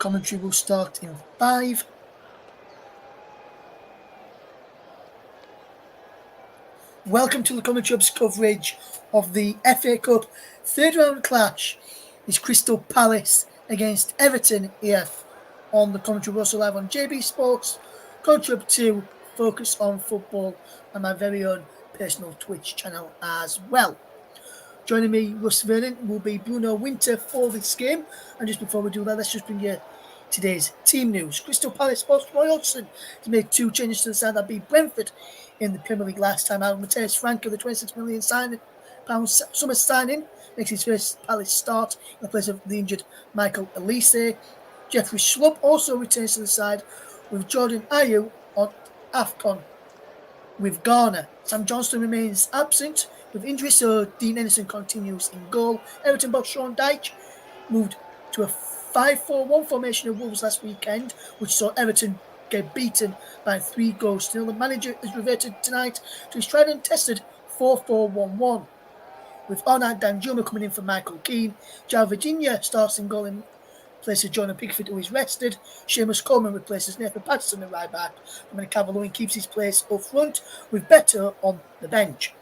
Commentary will start in 5. Welcome to the Commentary Hub's coverage of the FA Cup third round clash. It's Crystal Palace against Everton here on the Commentary. We're also live on JB Sports, Commentary Hub 2, Focus on Football, and my very own personal Twitch channel as well. Joining me, Russ Vernon, will be Bruno Winter for this game. And just before we do that, let's just bring you today's team news. Crystal Palace boss Roy Hodgson has made 2 changes to the side that beat Brentford in the Premier League last time out. Mateus Franco, the £26 million summer signing, makes his first Palace start in the place of the injured Michael Elise. Jeffrey Schlupp also returns to the side with Jordan Ayew on AFCON with Ghana. Sam Johnston remains absent with injury, so Dean Henderson continues in goal. Everton boss Sean Dyche moved to a 5-4-1 formation of Wolves last weekend, which saw Everton get beaten by 3 goals to 0. The manager has reverted tonight to his tried and tested 4-4-1-1, with Onat Danjuma coming in for Michael Keane. João Virginia starts in goal in place of Jordan Pickford, who is rested. Seamus Coleman replaces Nathan Patterson at right back. Dominic Calvert-Lewin keeps his place up front, with Beto on the bench.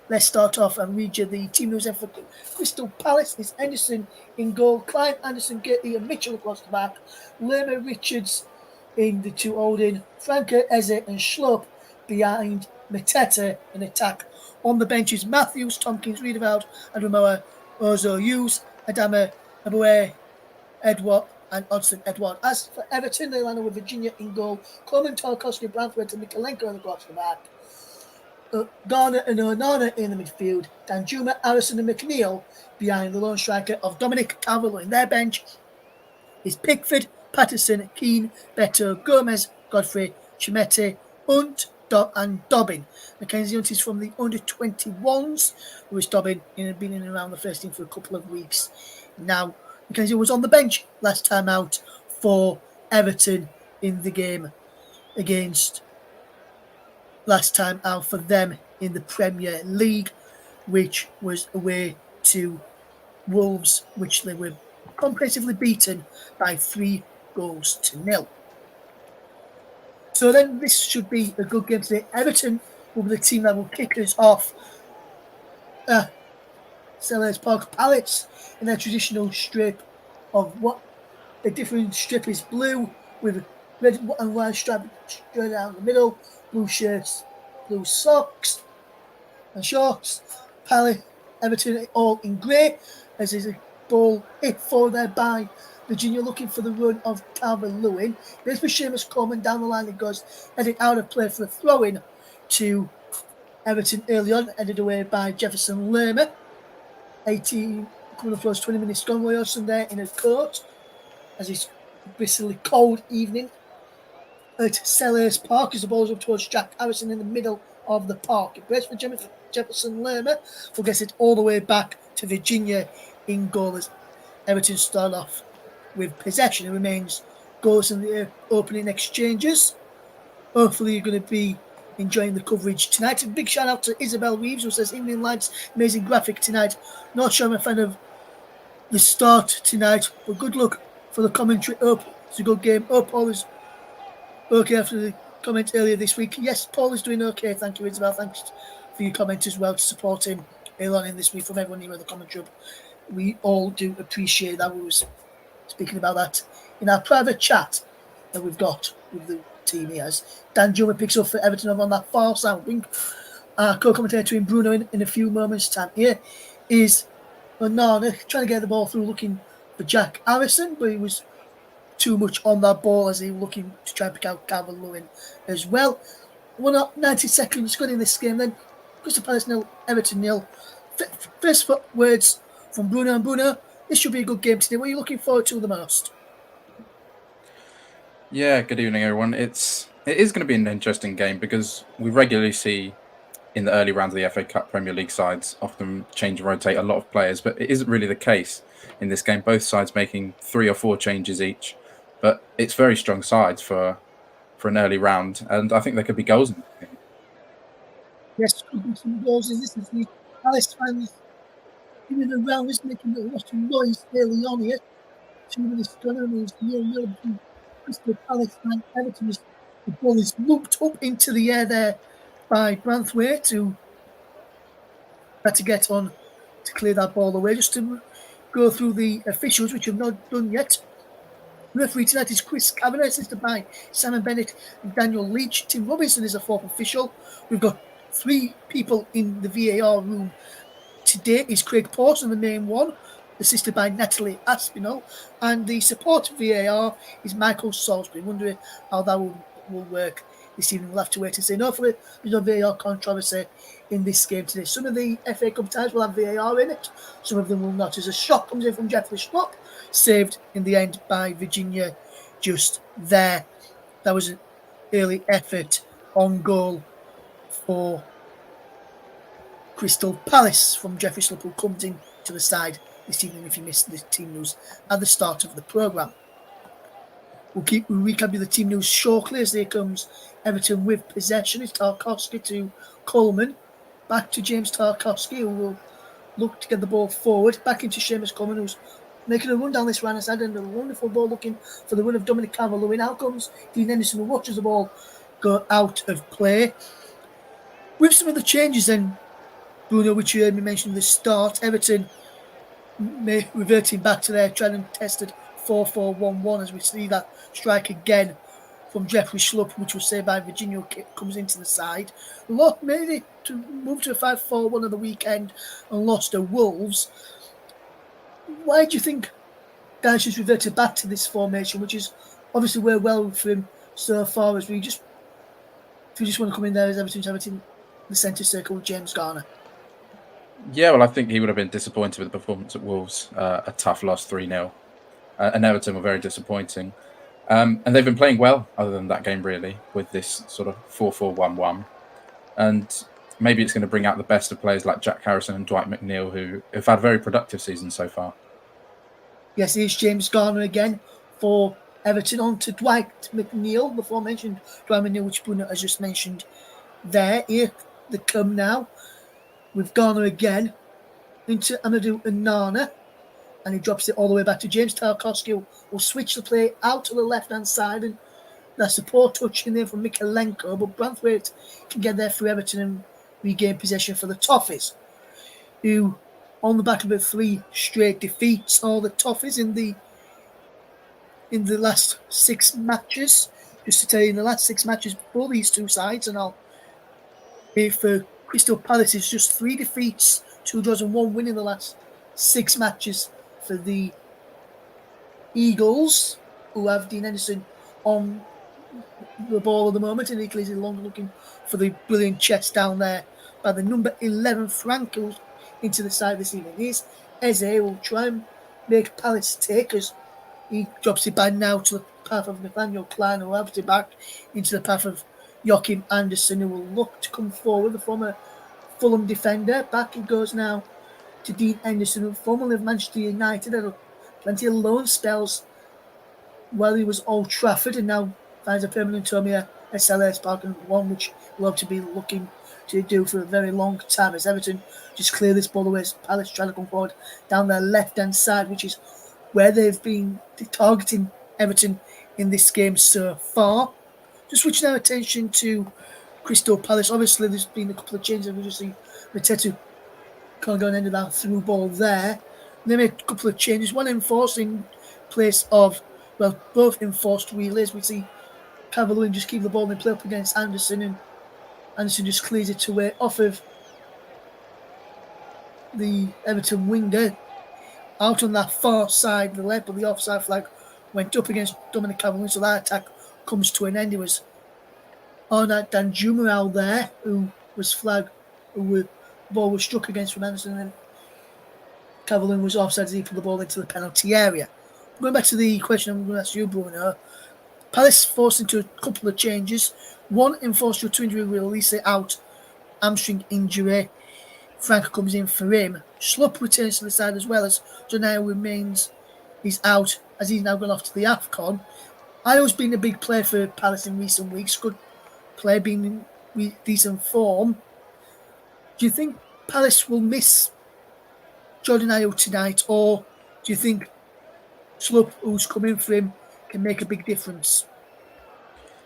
Let's start off and read you the team news for Crystal Palace. It's Henderson in goal, Klein, Anderson, Gertie and Mitchell across the back, Lerma, Richards in the 2 holding, Franco, Eze and Schlupp behind Mateta in attack. On the benches, Matthews, Tompkins, Riedewald, Ademola, Ozo, Hughes, Adama, Aboué, Edward and Odson Edward. As for Everton, they landed with Virginia in goal, Coleman, Tarkowski, Branthwaite and Mikalenko across the back. Garner and Onana in the midfield, Danjuma, Harrison and McNeil behind the lone striker of Dominic Calvert-Lewin. Their bench is Pickford, Patterson, Keane, Beto, Gomez, Godfrey, Chimete, Hunt, and Dobbin. Mackenzie Hunt is from the under-21s, whereas Dobbin has been in and around the first team for a couple of weeks now. Mackenzie was on the bench last time out for Everton in the game against last time out for them in the Premier League, which was away to Wolves, which they were comprehensively beaten by 3 goals to 0. So then this should be a good game today. Everton will be the team that will kick us off. Selhurst Park Palace in their traditional strip of what the different strip is blue with red and white stripe straight down the middle, blue shirts, blue socks and shorts. Palace, Everton all in grey, as is a ball hit forward there by Virginia, looking for the run of Calvert-Lewin. There's for Seamus Coleman down the line. It goes headed out of play for a throw-in to Everton early on, headed away by Jefferson Lerma. 18 coming up close, 20 minutes gone. Roy Hodgson there in a coat as it's a bristly cold evening at Selhurst Park as the ball's up towards Jack Harrison in the middle of the park. It breaks for Jefferson Lerma, who gets it all the way back to Virginia in goal as Everton start off with possession. It remains goals in the opening exchanges. Hopefully you're going to be enjoying the coverage tonight. A big shout out to Isabel Reeves, who says, "Evening lads, amazing graphic tonight. Not sure I'm a fan of the start tonight, but good luck for the commentary. Hope it's a good game. Hope Paul is okay after the comment earlier this week." Yes, Paul is doing okay. Thank you, Isabel. Thanks for your comment as well to support him early on in this week from everyone here at the commentary. We all do appreciate that. We was speaking about that in our private chat that we've got with the team here. Dan Juma picks up for Everton over on that far side wing. Our co-commentator in Bruno in a few moments' time here is Onana trying to get the ball through, looking for Jack Harrison, but he was too much on that ball as he was looking to try and pick out Calvert-Lewin as well. 90 seconds good in this game then. Crystal Palace 0, Everton 0. First words from Bruno. And Bruno, this should be a good game today. What are you looking forward to the most? Yeah, good evening, everyone. It is going to be an interesting game because we regularly see in the early rounds of the FA Cup Premier League sides often change and rotate a lot of players, but it isn't really the case in this game. Both sides making 3 or 4 changes each, but it's very strong sides for an early round, and I think there could be goals in this game. Yes, could be some goals in this. The Palace fans in and around us making a lot of noise early on here. 2 minutes gone and it's 0-0 between Crystal Palace and Everton. The ball is looped up into the air there by Branthwaite, who had to get on to clear that ball away. Just to go through the officials, which have not done yet. Referee tonight is Chris Kavanagh, assisted by Simon Bennett and Daniel Leach. Tim Robinson is a fourth official. We've got 3 people in the VAR room today. Is Craig Pawson, the main one, assisted by Natalie Aspinall, and the support VAR is Michael Salisbury. Wondering how that will work this evening. We'll have to wait and see. No, hopefully there's no VAR controversy in this game today. Some of the FA Cup ties will have VAR in it, some of them will not. As a shot comes in from Jeffrey Schlupp, saved in the end by Virginia just there. That was an early effort on goal for Crystal Palace from Jeffrey Schlupp, who comes in to the side this evening if you missed the team news at the start of the programme. We'll recap the team news shortly as there comes Everton with possession. It's Tarkowski to Coleman. Back to James Tarkowski, who will look to get the ball forward. Back into Seamus Coleman, who's making a run down this right side, and a wonderful ball looking for the run of Dominic Calvert-Lewin. Out comes Dean Henderson, who watches the ball go out of play. With some of the changes then, Bruno, which you heard me mention at the start, Everton reverting back to their tried and tested 4-4-1-1 as we see that strike again from Jeffrey Schlupp, which was saved by Virginia, comes into the side. Lot made it to move to a 5-4-1 on the weekend and lost to Wolves. Why do you think Dyche has reverted back to this formation, which is obviously worked well for him so far, as if you just want to come in there as Everton the centre circle with James Garner? Yeah, well, I think he would have been disappointed with the performance at Wolves. A tough loss 3-0. And Everton were very disappointing. And they've been playing well, other than that game, really, with this sort of 4-4-1-1. And maybe it's going to bring out the best of players like Jack Harrison and Dwight McNeil, who have had very productive seasons so far. Yes, it is James Garner again for Everton. On to Dwight McNeil, the aforementioned Dwight McNeil, which Bruno has just mentioned there. Here they come now with Garner again into Amadou Onana, and he drops it all the way back to James Tarkowski, who will switch the play out to the left-hand side, and that's a poor touch in there from Mikalenko, but Branthwaite can get there for Everton and regain possession for the Toffees, who, on the back of the 3 straight defeats, all the Toffees in the last 6 matches. Just to tell you, in the last 6 matches for these 2 sides, and I'll for Crystal Palace, it's just 3 defeats, 2 draws and 1 win in the last 6 matches for the Eagles, who have Dean Henderson on the ball at the moment, and Italy's long looking for the brilliant chest down there by the number 11 Franco into the side this evening. Here's Eze, who will try and make Palace take, as he drops it back now to the path of Nathaniel Klein, who helps it back into the path of Joachim Anderson, who will look to come forward, the former Fulham defender. Back he goes now to Dean Henderson, who formerly of Manchester United, had plenty of loan spells while he was Old Trafford, and now finds a permanent home here at Selhurst Park, and one which we'll have to be looking to do for a very long time, as Everton just clear this ball away as Palace trying to come forward down their left-hand side, which is where they've been targeting Everton in this game so far. Just switching our attention to Crystal Palace. Obviously, there's been a couple of changes. We just see Matetu can't go and end of that through ball there. They made a couple of changes. One enforced in place of, well, both enforced relays. We see Calvert-Lewin just keep the ball and play up against Anderson, and Anderson just clears it away off of the Everton winger out on that far side, the left, but the offside flag went up against Dominic Calvert-Lewin, so that attack comes to an end. It was Arnat Danjuma out there who was flagged, the ball was struck against from Anderson, and Calvert-Lewin was offside as he put the ball into the penalty area. Going back to the question I'm going to ask you, Bruno, Palace forced into a couple of changes. One enforced to injury, release it out, hamstring injury. Franco comes in for him. Schlupp returns to the side as well, as Donaio remains. He's out as he's now gone off to the AFCON. Io's been a big player for Palace in recent weeks. Good player, being in decent form. Do you think Palace will miss Jordan Ayew tonight, or do you think Schlupp, who's coming for him, can make a big difference.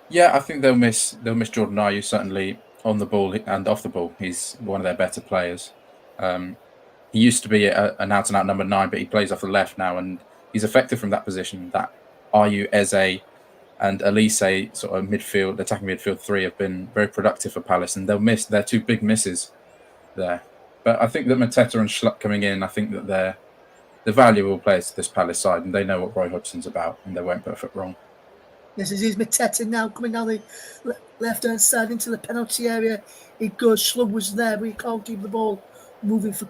Yeah, I think they'll miss Jordan Ayew certainly on the ball and off the ball. He's one of their better players. Um, he used to be an out and out number 9, but he plays off the left now, and he's effective from that position. That Ayew, Eze, and Elise, sort of midfield, attacking midfield three, have been very productive for Palace, and they'll miss their two big misses there. But I think that Mateta and Schlupp coming in, I think that they're valuable players to this Palace side, and they know what Roy Hodgson's about, and they won't put a foot wrong. This is Mateta now coming down the left-hand side into the penalty area. It goes. Schlub was there, but he can't keep the ball moving for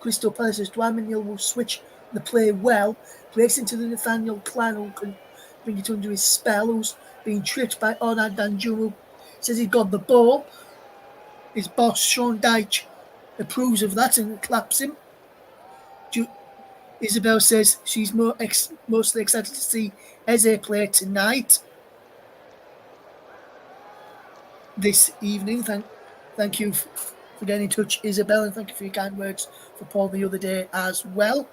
Crystal Palace. Dwight McNeil will switch the play well. Breaks into the Nathaniel Klein, who can bring it under his spell, who's being tripped by Onad Danjuma. Says he got the ball. His boss, Sean Dyche, approves of that and claps him. Isabel says she's mostly excited to see Eze play tonight. This evening. Thank you for getting in touch, Isabel, and thank you for your kind words for Paul the other day as well.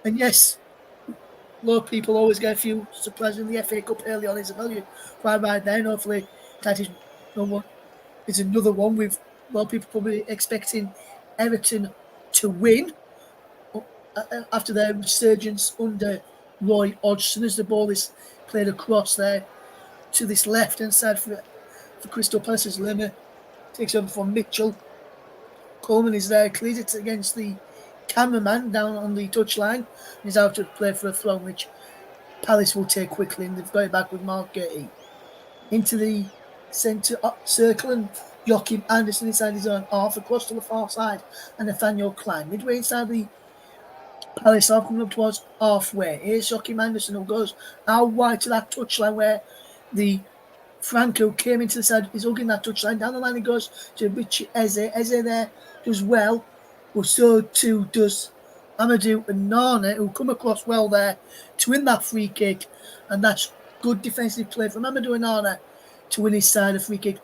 And yes, a lot of people always get a few surprises in the FA Cup early on, Isabel. You're quite right there. And hopefully that is another one with a lot of people probably expecting Everton to win after their resurgence under Roy Hodgson, as the ball is played across there to this left-hand side for Crystal Palace's Lerma takes over from Mitchell. Coleman is there, clears it against the cameraman down on the touchline, and is out to play for a throw, which Palace will take quickly, and they've got it back with Mark Gate into the centre circle, and Joachim Anderson inside his own half across to the far side, and Nathaniel Klein midway inside the Palace half, coming up towards halfway. Here's Joachim Anderson, who goes out wide to that touchline where the Franco came into the side, is hugging that touchline. Down the line he goes to Richie Eze. Eze there does well, but so too does Amadou and Nana, who come across well there to win that free kick. And that's good defensive play from Amadou and Nana to win his side a free kick.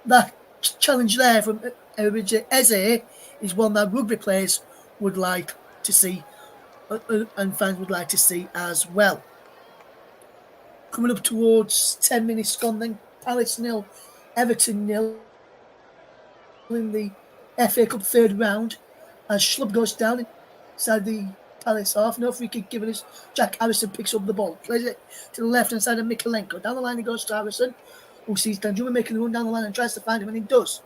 That challenge there from Richie Eze is one that rugby players would like to see, and fans would like to see as well. Coming up towards 10 minutes gone, then Palace 0, Everton 0 in the FA Cup third round. As Schlupp goes down inside the Palace half, no free kick given as Jack Harrison picks up the ball, plays it to the left hand side of Mikalenko. Down the line he goes to Harrison, who sees Danjuma making the run down the line and tries to find him, and he does.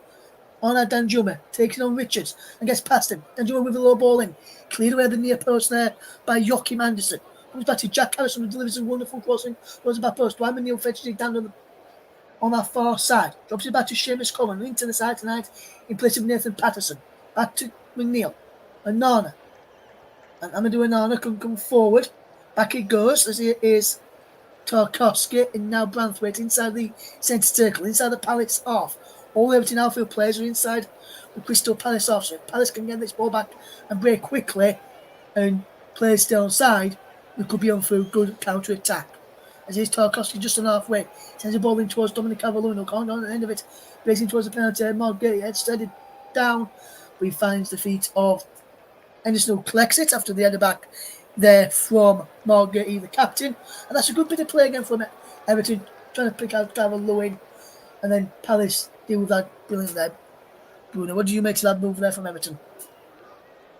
On at Danjuma, taking on Richards and gets past him. Danjuma with a low ball in, cleared away the near post there by Joachim Anderson. Comes back to Jack Harrison, who delivers a wonderful crossing towards the back post. Dwight McNeil fetches it down on that far side. Drops it back to Seamus Coleman, into the side tonight in place of Nathan Patterson. Back to McNeil and Nana. And Amadou and Nana can come forward. Back it goes as it is Tarkowski and now Branthwaite inside the centre circle, inside the Palace half. All the Everton outfield players are inside the Crystal Palace half. So if Palace can get this ball back and break quickly and players stay on side, we could be on for a good counter attack. As is Tarkowski just on halfway. Sends the ball in towards Dominic Calvert-Lewin, can't on the end of it. Racing towards the penalty. Mark Gate head steadied down, but he finds the feet of Henderson, who collects it after the header back there from Mark Gate, the captain. And that's a good bit of play again from Everton, trying to pick out Calvert-Lewin. And then Palace deal with that brilliant there. Bruno, what do you make of that move there from Everton?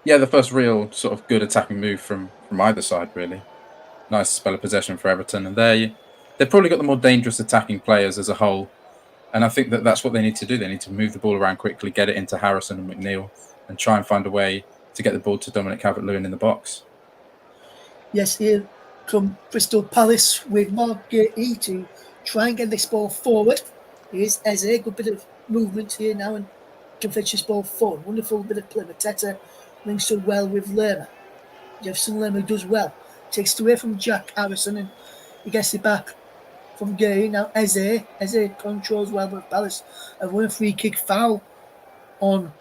Yeah, the first real sort of good attacking move from either side, really. Nice spell of possession for Everton, and they've probably got the more dangerous attacking players as a whole, and I think that's what they need to do. They need to move the ball around quickly, get it into Harrison and McNeil, and try and find a way to get the ball to Dominic Calvert-Lewin in the box. Yes, here come Crystal Palace with Mark Gate to try and get this ball forward. Here's Eze, good bit of movement here now, and can fetch this ball forward. Wonderful bit of play. Mateta links up well with Lerma. Jefferson Lerma does well. Takes it away from Jack Harrison, and he gets it back from Gay. Now Eze controls well, but Palace have won a free kick foul on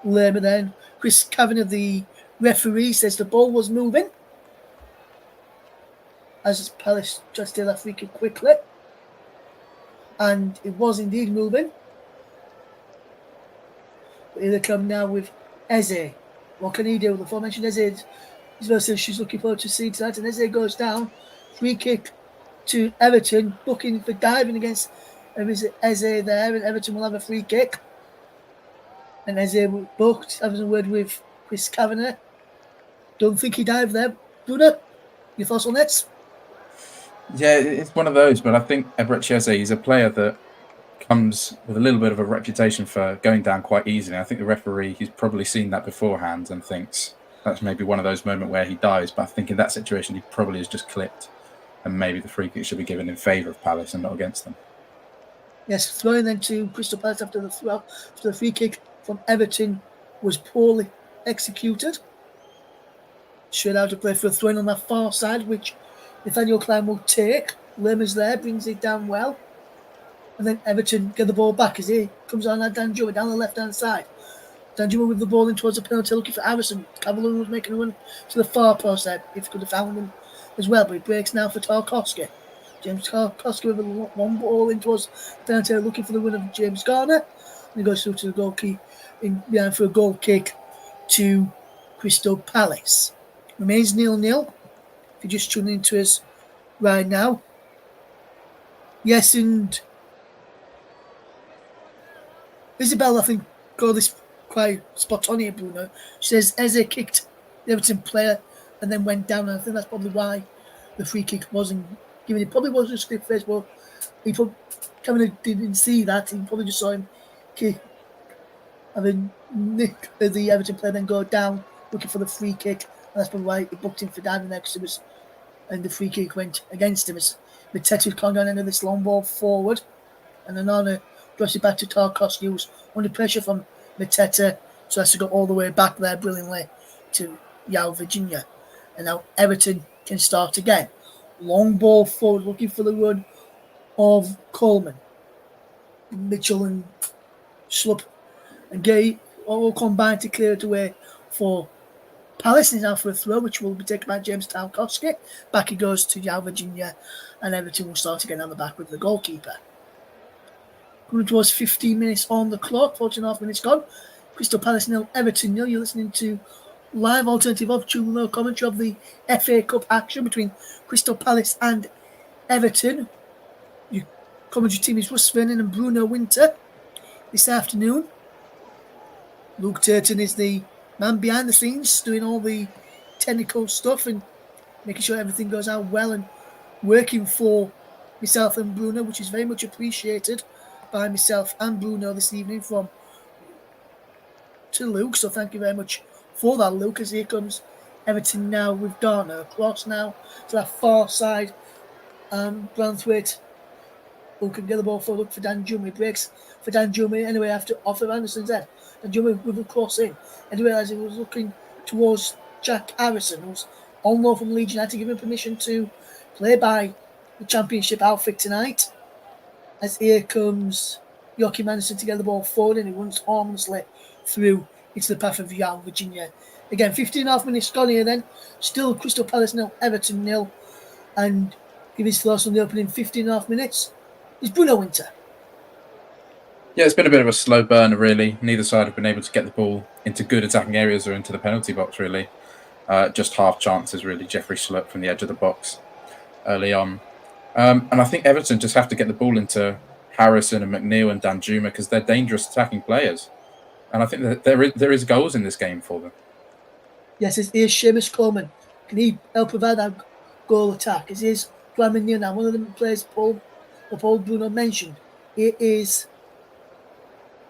Lerma then. Chris Kavanagh, the referee, says the ball was moving as Palace tried to steal that free kick quickly. And it was indeed moving. But here they come now with Eze. What can he do? The aforementioned Eze is Isabel says she's looking forward to seeing tonight. And Eze goes down. Free kick to Everton, booking for diving against Eze there, and Everton will have a free kick. And Eze booked, having a word with Chris Kavanagh. Don't think he dived there. Bruno, your thoughts on this? Yeah, it's one of those, but I think Eberechi is a player that comes with a little bit of a reputation for going down quite easily. I think the referee, he's probably seen that beforehand and thinks that's maybe one of those moments where he dives. But I think in that situation, he probably has just clipped, and maybe the free kick should be given in favour of Palace and not against them. Yes, throwing then to Crystal Palace after the free kick from Everton was poorly executed. Straight out to play for a throw in on that far side, which Nathaniel Klein will take. Lerma's there, brings it down well. And then Everton get the ball back as he comes on at Danjuma down the left-hand side. Danjuma with the ball in towards the penalty, looking for Harrison. Cavallon was making a run to the far post there, if he could have found him as well, but he breaks now for Tarkowski. James Tarkowski with one ball in towards the penalty, looking for the win of James Garner. And he goes through to the goalkeeper behind for a goal kick to Crystal Palace. Remains 0-0. If you're just tuning into us right now. Yes, and Isabel, I think, got this quite spot on here, Bruno. She says Eze kicked the Everton player and then went down, and I think that's probably why the free kick wasn't given. It probably wasn't just clip first, but he probably didn't see that. He probably just saw him kick, having Nick, the Everton player, then go down looking for the free kick, and that's probably why he booked him for diving next to us, and the free kick went against him. As Mateta can't go into this long ball forward, and Anana drops it back to Tarkowski, who's under pressure from Mateta, so has to go all the way back there brilliantly to Yao Virginia. And now Everton can start again. Long ball forward, looking for the run of Coleman. Mitchell and Schlupp and Gay all combine to clear it away for Palace. Is now for a throw, which will be taken by James Tarkowski. Back he goes to Yao Virginia, and Everton will start again on the back with the goalkeeper. It was 15 minutes on the clock, 14.5 minutes gone. Crystal Palace 0, Everton 0. You're listening to live alternative optional commentary of the FA Cup action between Crystal Palace and Everton. Your commentary team is Russ Vernon and Bruno Winter this afternoon. Luke Turton is the man behind the scenes doing all the technical stuff and making sure everything goes out well and working for myself and Bruno, which is very much appreciated by myself and Bruno this evening to Luke. So thank you very much for that, Luke, as here comes Everton now with Garner across now to that far side. Branthwaite, who can get the ball forward for Danjuma, breaks for Danjuma anyway after off of Anderson's head. Danjuma with a cross in, and he realised he was looking towards Jack Harrison, who's on loan from Leeds United, to give him permission to play by the Championship outfit tonight. As here comes Joachim Anderson to get the ball forward, and he runs harmlessly through into the path of Yao Virginia. Again, 15.5 minutes gone here then. Still Crystal Palace 0, Everton 0. And give his thoughts on the opening 15.5 minutes is Bruno Winter. Yeah, it's been a bit of a slow burner, really. Neither side have been able to get the ball into good attacking areas or into the penalty box, really. Just half chances, really. Jeffrey Schlupp from the edge of the box early on. And I think Everton just have to get the ball into Harrison and McNeil and Danjuma because they're dangerous attacking players. And I think that there is goals in this game for them. Yes, it is Seamus Coleman. Can he help provide that goal attack? It is Graham Neal now. One of the players Paul Bruno mentioned. It is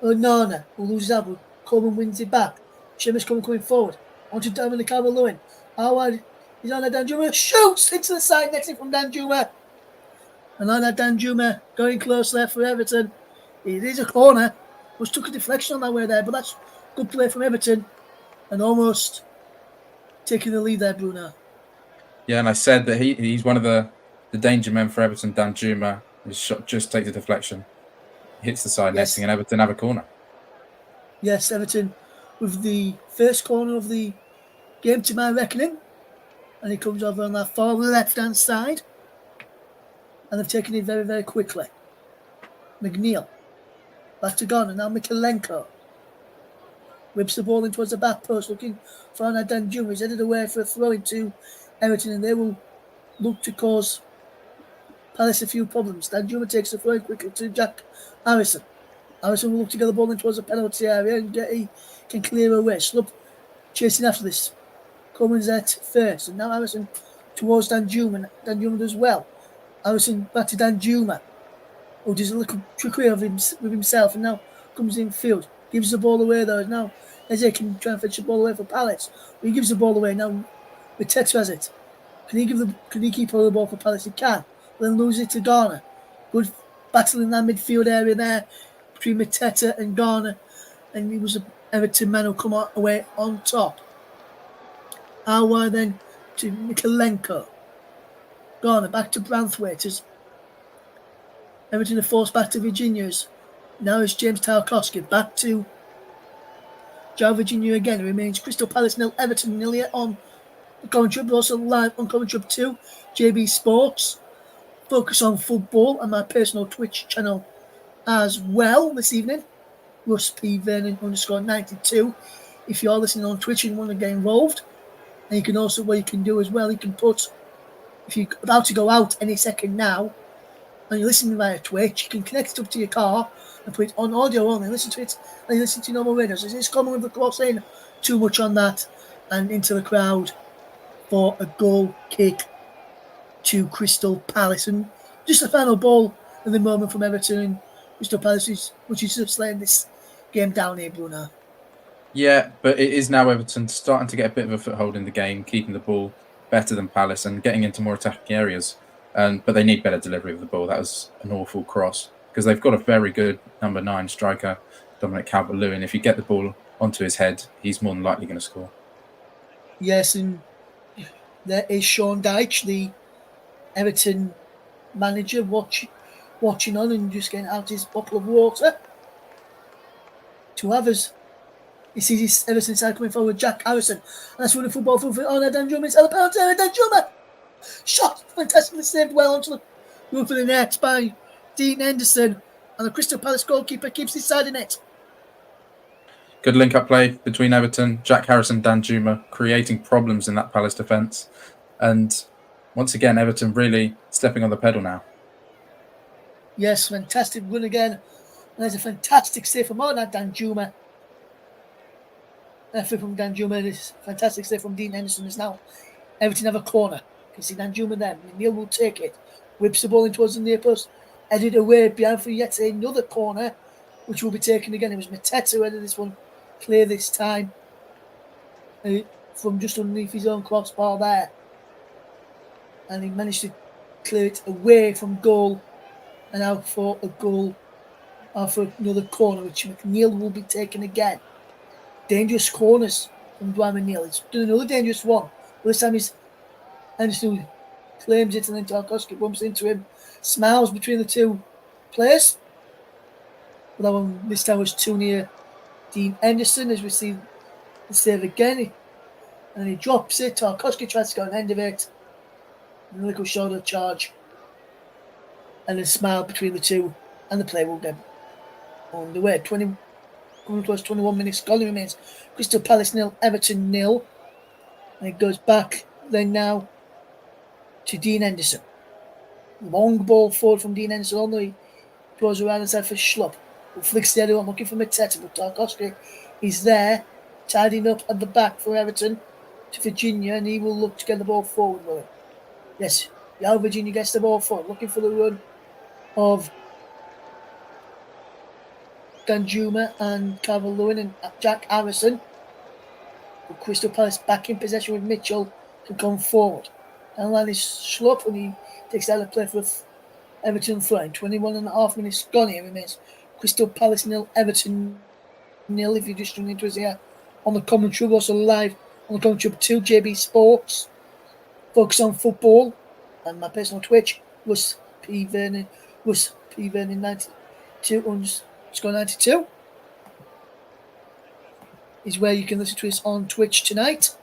Onana who loses out, but Coleman wins it back. Seamus Coleman coming forward. Onto Dominic Calvert-Lewin. Howard is on Danjuma. Shoots into the side next to from Danjuma. And on Danjuma going close there for Everton. It is a corner. Which took a deflection on that way there, but that's good play from Everton. And almost taking the lead there, Bruno. Yeah, and I said that he's one of the danger men for Everton, Danjuma. His shot just takes a deflection. Hits the side netting, and Everton have a corner. Yes, Everton with the first corner of the game to my reckoning. And he comes over on that far left-hand side. And they've taken it very, very quickly. McNeil. Back to Garner. Now Mikalenko. whips the ball in towards the back post, looking for Danjuma. He's headed away for a throw into Everton, and they will look to cause Palace a few problems. Danjuma takes the throw quickly to Jack Harrison. Harrison will look to get the ball in towards the penalty area and he can clear away. Slup chasing after this. Comes at first, and now Harrison towards Danjuma. Danjuma does well. Harrison back to Danjuma, who does a little trickery of with himself, and now comes in field. Gives the ball away though. Now Eze can try and fetch the ball away for Palace. But he gives the ball away now. Mateta has it. Can he keep hold of the ball for Palace? He can. But then lose it to Garner. Good battle in that midfield area there between Mateta and Garner, and it was an Everton man who come away on top. Awa then to Mikalenko. Garner back to Branthwaite as Everton are forced back to Virginia's. Now it's James Tarkowski back to Joe Virginia again. It remains Crystal Palace 0, Everton 0 here on the commentary, but also live on commentary 2, JB Sports. Focus on football and my personal Twitch channel as well this evening. Russ P. Vernon _92. If you're listening on Twitch and want to get involved, and you can also, what you can do as well, you can put, if you're about to go out any second now, and you're listening via Twitch, you can connect it up to your car and put it on audio only. Listen to it and listen to normal radio. So it's common with the crowd saying too much on that and into the crowd for a goal kick to Crystal Palace. And just the final ball in the moment from Everton and Crystal Palace, which is just laying this game down here, Bruno. Yeah, but it is now Everton starting to get a bit of a foothold in the game, keeping the ball better than Palace and getting into more attacking areas. But they need better delivery of the ball. That was an awful cross because they've got a very good number 9 striker, Dominic Calvert-Lewin. If you get the ball onto his head, he's more than likely going to score. Yes, and there is Sean Dyche, the Everton manager, watching on and just getting out his bottle of water. 2 others. He sees his Everton side coming forward, Jack Harrison. And that's running football through for Danjuma. It's penalty area, Danjuma! Shot! Fantastically saved well onto the roof of the net by Dean Henderson. And the Crystal Palace goalkeeper keeps his side in it. Good link-up play between Everton, Jack Harrison, Danjuma, creating problems in that Palace defence. And once again, Everton really stepping on the pedal now. Yes, fantastic run again. And there's a fantastic save from Danjuma. From Danjuma, this fantastic save from Dean Henderson is now Everton have a corner. You can see Danjuma there. Neil will take it. Whips the ball in towards the near post. Headed away behind for yet another corner, which will be taken again. It was Mateta who headed this one clear this time from just underneath his own crossbar there. And he managed to clear it away from goal and out for a goal, for another corner, which McNeil will be taken again. Dangerous corners from Dwayne McNeil. He's done another dangerous one. But this time he's Anderson claims it and then Tarkowski bumps into him. Smiles between the 2 players. But that one this time was too near Dean Henderson as we see the save again. And then he drops it. Tarkowski tries to go on the end of it. And a little shoulder charge. And a smile between the 2. And the play will get underway. Coming towards 21 minutes, goal remains Crystal Palace 0, Everton 0. And it goes back then now to Dean Henderson. Long ball forward from Dean Henderson, although he goes around inside for Schlupp, who flicks the other one, looking for Mateta, but Tarkowski is there, tidying up at the back for Everton to Virginia, and he will look to get the ball forward with it. Yes, Yao Virginia gets the ball forward, looking for the run of Danjuma and Calvert-Lewin and Jack Harrison. But Crystal Palace back in possession with Mitchell to come forward. And line is Schlupp when he takes out the play for Everton throw. 21.5 minutes gone here remains Crystal Palace 0, Everton 0. If you're just tuning into us here on the commentary, we're also live on the commentary 2, JB Sports. Focus on football. And my personal Twitch, Russ P. Vernon 92 _92 is where you can listen to us on Twitch tonight.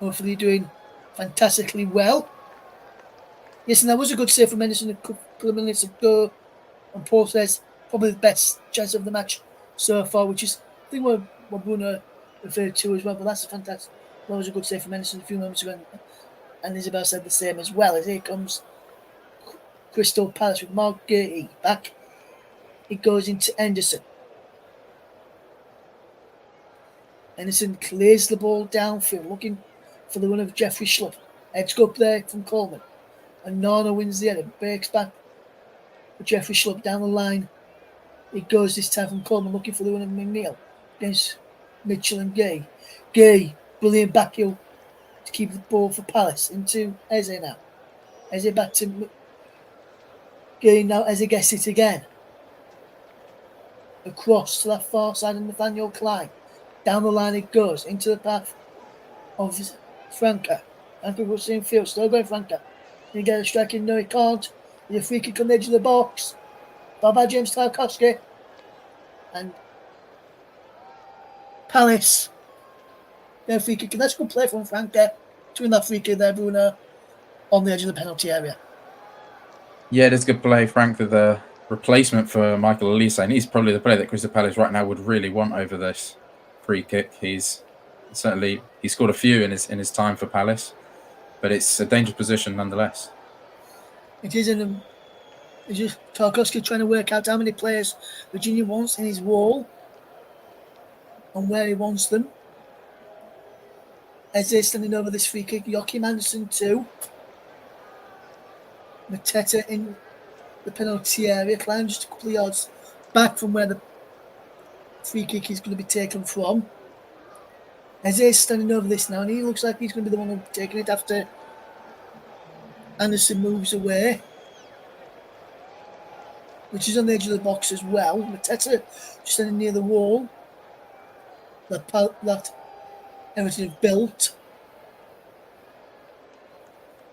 Hopefully you're doing fantastically well. Yes, and that was a good save from Henderson a couple of minutes ago. And Paul says probably the best chance of the match so far, which is I think what Bruno referred to as well. But that's a fantastic. That was a good save from Henderson a few moments ago, and Isabel said the same as well. As here comes Crystal Palace with Mark Gurty back. It goes into Henderson. Henderson clears the ball downfield, looking for the run of Jeffrey Schlupp. Heads up there from Coleman. And Nana wins the header. Breaks back for Jeffrey Schlupp down the line. It goes this time from Coleman, looking for the run of McNeil against Mitchell and Gay. Gay, brilliant back heel to keep the ball for Palace. Into Eze now. Eze back to Gay now. Eze gets it again. Across to that far side of Nathaniel Klein. Down the line it goes, into the path of Franca. Franca goes in field, still going Franca. Can he get a strike in? No, he can't. There's a free kick on the edge of the box. By James Tarkowski. And Palace. Their free kick. That's a good play from Franca. Doing that free kick there, Bruno, on the edge of the penalty area. Yeah, it is good play. Frank, the replacement for Michael Olise, and he's probably the player that Crystal Palace right now would really want over this free kick. He's scored a few in his time for Palace, but it's a dangerous position nonetheless. It is it's just Tarkowski trying to work out how many players Virginia wants in his wall and where he wants them. As they're standing over this free kick, Joachim Anderson too. Mateta in the penalty area, Klein just a couple of yards back from where the free kick is going to be taken from. Eze's standing over this now, and he looks like he's going to be the one taking it after Anderson moves away, which is on the edge of the box as well. Mateta just standing near the wall that Everton have built.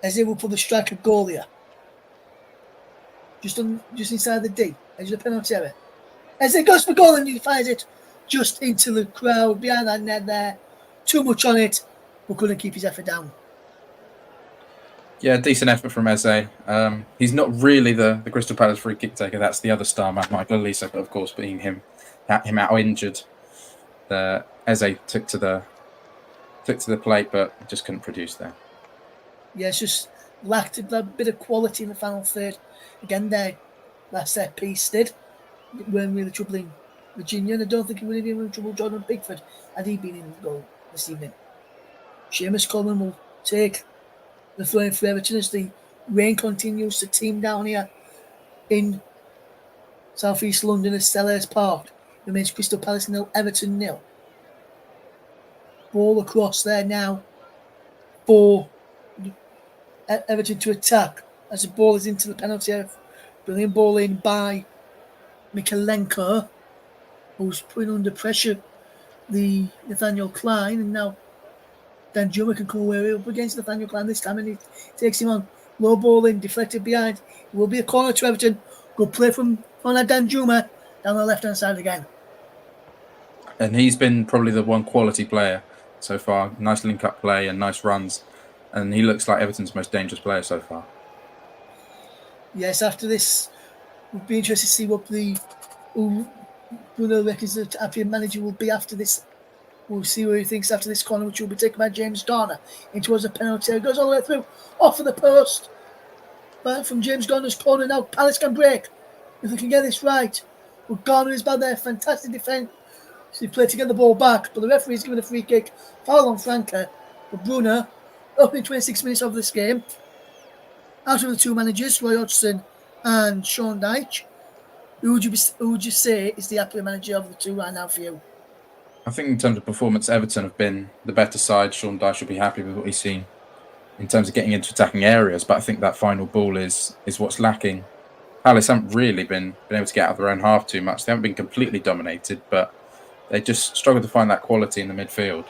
Eze will put the striker goal here. Just inside the D, edge of the penalty area. Eze goes for goal and he fires it just into the crowd behind that net there. Too much on it, but couldn't keep his effort down. Yeah, decent effort from Eze. He's not really the Crystal Palace free kick taker. That's the other star man, Michael Olise, but of course, being him out injured, Eze took to the plate, but just couldn't produce there. Yeah, it's just lacked a bit of quality in the final third. Again, there, that set piece did. It weren't really troubling Virginia, and I don't think it would have even troubled Jordan Pickford had he been in the goal this evening. Seamus Coleman will take the throw in for Everton as the rain continues to team down here in South East London at Selhurst Park. Remains Crystal Palace 0, Everton 0. Ball across there now for Everton to attack as the ball is into the penalty area. Brilliant ball in by Mikalenko, who's putting under pressure the Nathaniel Klein, and now Danjuma can come away up against Nathaniel Klein this time, and he takes him on. Low ball in, deflected behind. It will be a corner to Everton. Good play from Danjuma down the left hand side again. And he's been probably the one quality player so far. Nice link up play and nice runs. And he looks like Everton's most dangerous player so far. Yes, after this, we'll be interested to see what Bruno reckons the Appian manager will be after this. We'll see what he thinks after this corner, which will be taken by James Garner. In towards the penalty. It goes all the way through. Off of the post. But from James Garner's corner now, Palace can break. If they can get this right. But Garner is bad there. Fantastic defence. So he played to get the ball back. But the referee's given a free kick. Foul on Franca. But Bruno, opening 26 minutes of this game. Out of the two managers, Roy Hodgson and Sean Dyche, who would you say is the happier manager of the two right now for you? I think in terms of performance, Everton have been the better side. Sean Dyche will be happy with what he's seen in terms of getting into attacking areas, but I think that final ball is what's lacking. Palace haven't really been able to get out of their own half too much. They haven't been completely dominated, but they just struggle to find that quality in the midfield.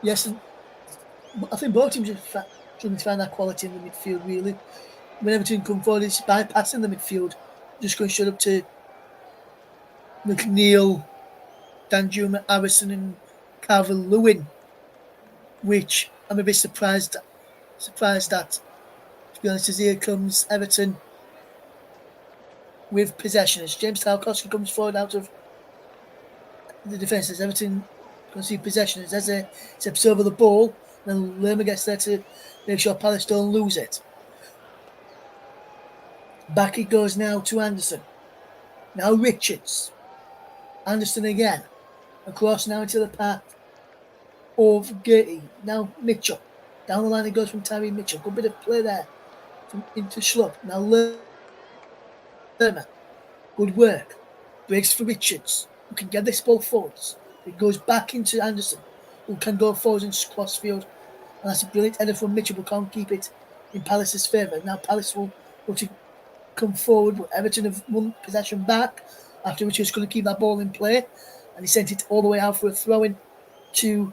Yes, and I think both teams are struggling to find that quality in the midfield, really. When Everton come forward, it's bypassing the midfield, just going straight up to McNeil, Danjuma, Harrison and Calvert-Lewin, which I'm a bit surprised at. To be honest, as here comes Everton with possession as James Tarkowski comes forward out of the defence as Everton concede possession as Eze steps over the ball. Then Lerma gets there to make sure Palace don't lose it. Back it goes now to Anderson. Now Richards. Anderson again. Across now into the path of Gertie. Now Mitchell. Down the line it goes from Tyree Mitchell. Good bit of play there from into Schlupp. Now Lerma. Good work. Breaks for Richards, who can get this ball forwards. It goes back into Anderson, who can go forwards and cross field. And that's a brilliant header from Mitchell, but can't keep it in Palace's favour. Now Palace will go to come forward, but Everton have won possession back after Richards going to keep that ball in play. And he sent it all the way out for a throw-in to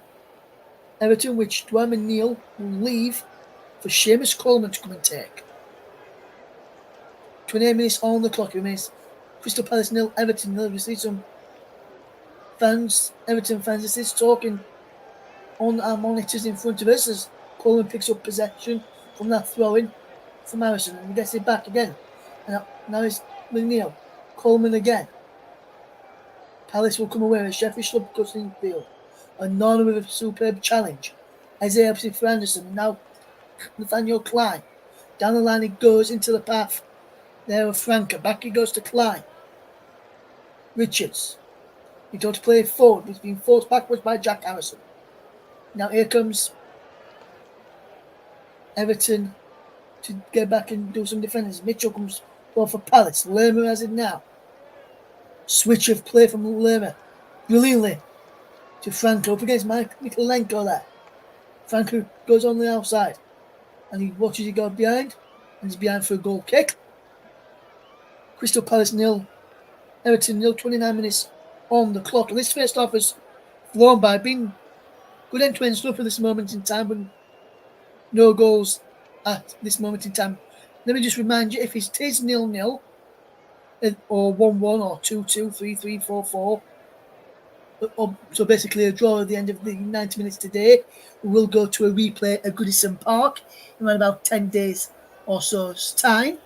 Everton, which Dwayne and Neil will leave for Seamus Coleman to come and take. 28 minutes on the clock. It remains Crystal Palace 0, Everton 0. We see some fans, Everton fans, as this talking on our monitors in front of us as Coleman picks up possession from that throw-in from Harrison and he gets it back again. And now it's McNeil. Coleman again. Palace will come away with Sheffield Schlupp goes in field. And Nana with a superb challenge. Isaiah opposite for Anderson. And now Nathaniel Klein. Down the line it goes into the path. There of Franca. Back he goes to Klein. Richards. He tried to play it forward, but he's been forced backwards by Jack Harrison. Now here comes Everton to get back and do some defending. Mitchell comes forward for Palace. Lerma has it now. Switch of play from Lerma. Brilliantly to Franco up against Mikolenko there. Franco goes on the outside and he watches it go behind and he's behind for a goal kick. Crystal Palace 0, Everton 0, 29 minutes on the clock. And this first half has flown by, been good end-to-end stuff at this moment in time, but no goals at this moment in time. Let me just remind you, if it is 0-0 or 1-1 or 2-2, 3-3, 4-4, so basically a draw at the end of the 90 minutes today, we will go to a replay at Goodison Park in around about 10 days or so's time.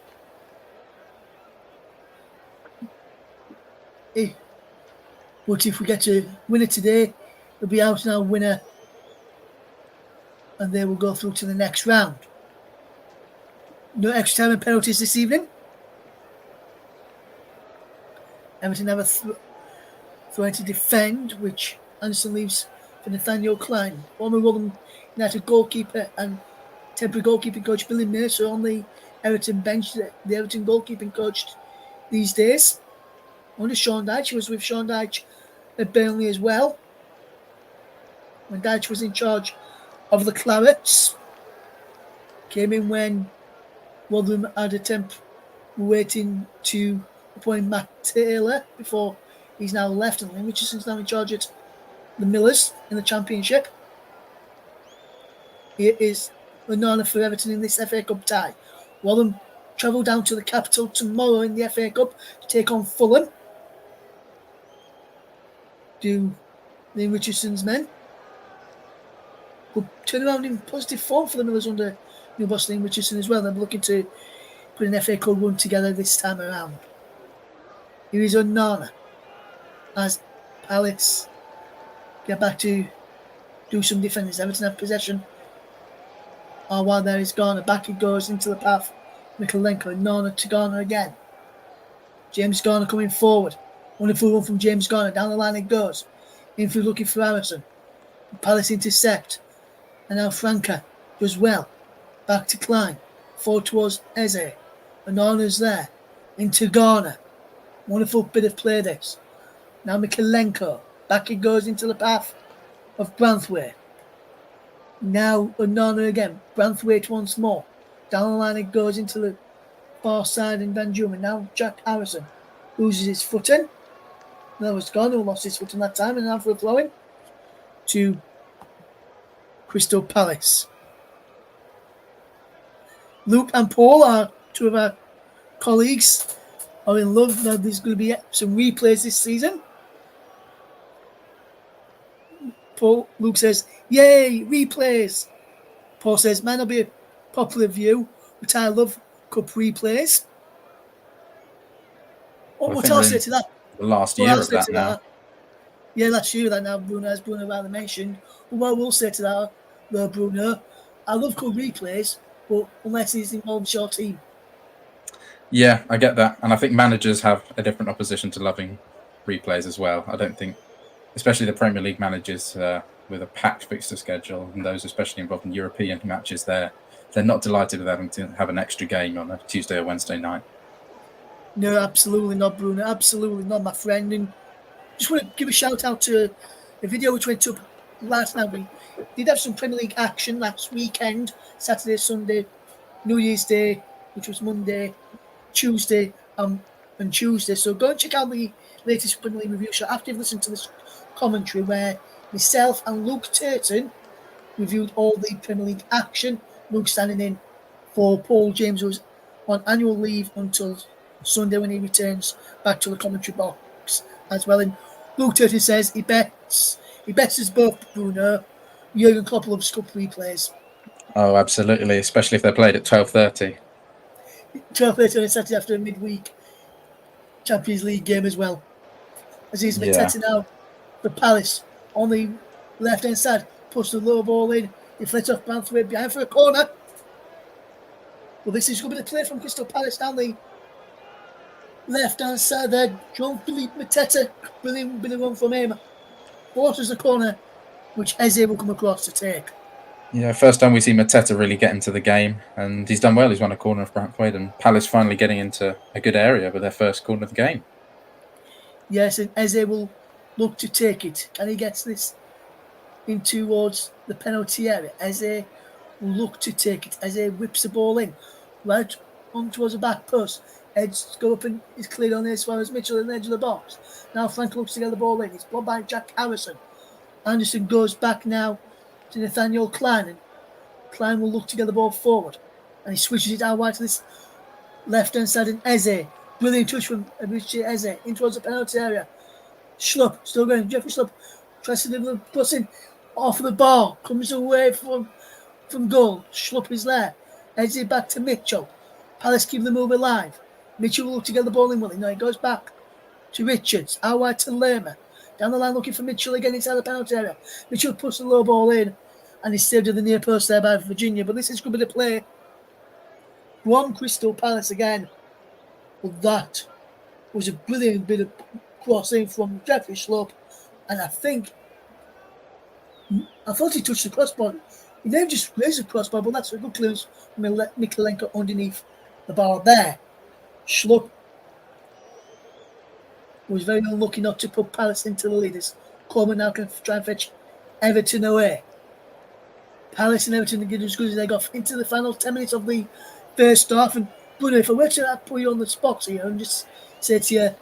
But if we get to win it today, it'll be out now winner and they will go through to the next round. No extra time and penalties this evening. Everton have a throw to defend, which Anderson leaves for Nathaniel Klein. Former Rotherham United goalkeeper and temporary goalkeeping coach Billy Mercer on the Everton bench, the Everton goalkeeping coach these days. Under Sean Dyche, he was with Sean Dyche at Burnley as well, when Dyche was in charge of the Clarets. Came in when Rotherham had a temp waiting to appoint Matt Taylor before he's now left, and Richardson's now in charge at the Millers in the Championship. Here is Onana for Everton in this FA Cup tie. Rotherham travel down to the capital tomorrow in the FA Cup to take on Fulham. Do the Richardson's men will turn around in positive form for the Millers under new boss Liam Richardson as well. They're looking to put an FA Cup run together this time around. Here is Onana as Palace get back to do some defending. Everton have possession. While there is Garner, back it goes into the path. Mikolenko and Nana to Garner again. James Garner coming forward. Wonderful run from James Garner. Down the line it goes. Infield looking for Harrison. Palace intercept. And now Franca does well. Back to Klein. Forward towards Eze. Onana's there. Into Garner. Wonderful bit of play this. Now Mikolenko. Back it goes into the path of Branthwaite. Now Onana again. Branthwaite once more. Down the line it goes into the far side in Danjuma. Now Jack Harrison loses his footing. That was Garner who lost his footing that time, and now for a throw-in to Crystal Palace. Luke and Paul are two of our colleagues, are in love. Now there's going to be some replays this season. Luke says, "Yay, replays!" Paul says, "Might not be a popular view, but I love cup replays." I what think I'll we're say in to that, the last what year I'll of say that to now. that, yeah, last year that now Bruno, as Bruno rather mentioned. But what I will say to that, though, Bruno, I love good replays, but unless he's involved your team. Yeah, I get that, and I think managers have a different opposition to loving replays as well. I don't think, especially the Premier League managers with a packed fixture schedule, and those especially involved in European matches, they're not delighted with having to have an extra game on a Tuesday or Wednesday night. No, absolutely not, Bruno. Absolutely not, my friend. And just want to give a shout out to a video which went up last night. We did have some Premier League action last weekend, Saturday, Sunday, New Year's Day, which was Monday, Tuesday, and Tuesday. So go and check out the latest Premier League review show after you've listened to this commentary where myself and Luke Turton reviewed all the Premier League action. Luke standing in for Paul James, who's on annual leave until Sunday when he returns back to the commentary box as well. And Luke Turton says he bets us both, Bruno. Jurgen Klopp loves cup replays. Oh, absolutely, especially if they're played at 12:30. 12:30 on a Saturday after a midweek Champions League game as well. As he's Yeah, Mateta now for Palace on the left hand side, puts the low ball in, deflects off Banthwaite behind for a corner. Well, this is going to be the play from Crystal Palace down the left hand side there. Jean-Philippe Mateta, brilliant run from him. Forces the corner, which Eze will come across to take. yeah. First time we see Mateta really get into the game, and he's done well. He's won a corner of Brantford, and Palace finally getting into a good area with their first corner of the game. Yes, and Eze will look to take it. And he gets this in towards the penalty area. Eze will look to take it. Eze whips the ball in, right on towards the back post. Edge go up and is cleared on there as far as Mitchell at the edge of the box. Now Frank looks to get the ball in. It's blocked by Jack Harrison. Anderson goes back now to Nathaniel Klein, and Klein will look to get the ball forward. And he switches it out wide to this left hand side, and Eze. Brilliant touch from Richie Eze in towards the penalty area. Schlupp still going. Jeffrey Schlupp tries to deliver the crossing off the ball. Comes away from goal. Schlupp is there. Eze back to Mitchell. Palace keep the move alive. Mitchell will look to get the ball in. Well, no, he goes back to Richards. Out wide to Lerma. Down the line looking for Mitchell again inside the penalty area. Mitchell puts the low ball in, and he's saved at the near post there by Virginia. But this is going to be the play from Crystal Palace again. But that was a brilliant bit of crossing from Jeffrey Schlupp, and I thought he touched the crossbar. He then just raised the crossbar, but that's a good clearance from Mikalenko underneath the bar there. Schlupp was very unlucky not to put Palace into the leaders. Coleman now can try and fetch Everton away. Palace and Everton get as good as they got into the final 10 minutes of the first half. And Bruno, if I were to put you on the spot here and just say to you,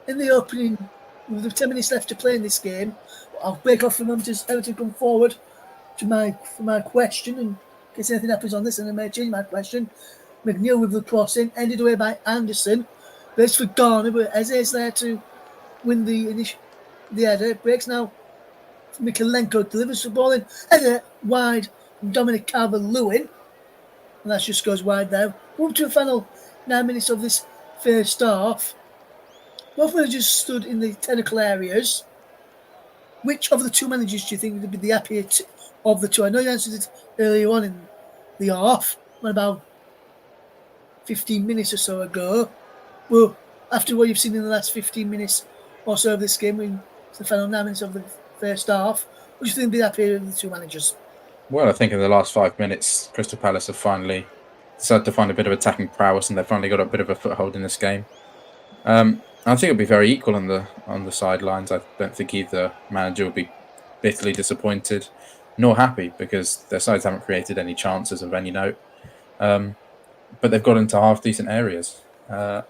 in the opening, with the 10 minutes left to play in this game, I'll break off for a moment as Everton come forward for my question. And in case anything happens on this, and I may change my question. McNeil with the crossing, ended away by Anderson. Breaks for Garner, but Eze's there to win the header. Breaks now for Mikalenko, delivers the ball in. Header wide from Dominic Calvert-Lewin. And that just goes wide there. Up to the final 9 minutes of this first half. Both managers stood in the technical areas. Which of the two managers do you think would be the happier of the two? I know you answered it earlier on in the half, about 15 minutes or so ago. Well, after what you've seen in the last 15 minutes or so of this game, in the final 9 minutes of the first half, what do you think would be the happier of the two managers? Well, I think in the last 5 minutes, Crystal Palace have finally decided to find a bit of attacking prowess, and they've finally got a bit of a foothold in this game. I think it'll be very equal on the sidelines. I don't think either manager will be bitterly disappointed nor happy because their sides haven't created any chances of any note. But they've got into half decent areas. But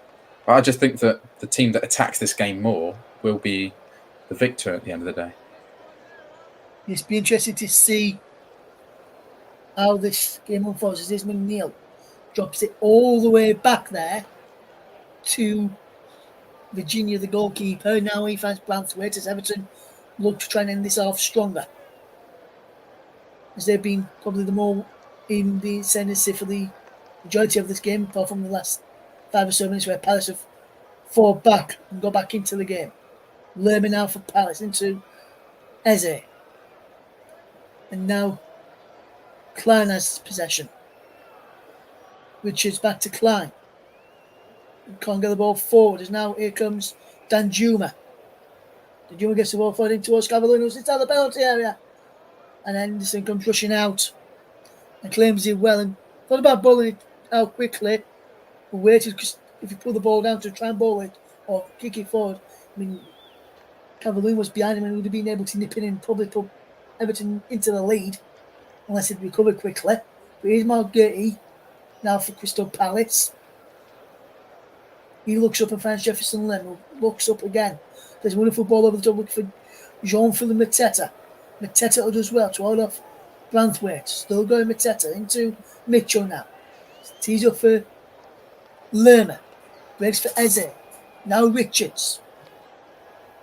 I just think that the team that attacks this game more will be the victor at the end of the day. It's be interesting to see how this game unfolds as Ismail Neil drops it all the way back there to Virginia, the goalkeeper. Now he finds Branthwaite as Everton look to try and end this half stronger. As they've been probably the more in the ascendancy for the majority of this game, apart from the last 5 or so minutes where Palace have fall back and go back into the game. Lerman now for Palace into Eze. And now Klein has possession. Richards back to Klein. Can't get the ball forward. As now here comes Danjuma. Danjuma gets the ball forward in towards Cavallini, who's inside the penalty area. And Henderson comes rushing out and claims it well. And thought about bowling it out quickly, but waited because if you pull the ball down to try and bowl it or kick it forward, I mean, Cavallini was behind him and would have been able to nip in and probably put Everton into the lead unless he'd recovered quickly. But here's Margate now for Crystal Palace. He looks up and finds Jefferson Lemon. Looks up again. There's a wonderful ball over the top looking for Jean-Philippe Mateta. Mateta does well to hold off Branthwaite. Still going Mateta into Mitchell now. Tees up for Lerma. Breaks for Eze. Now Richards.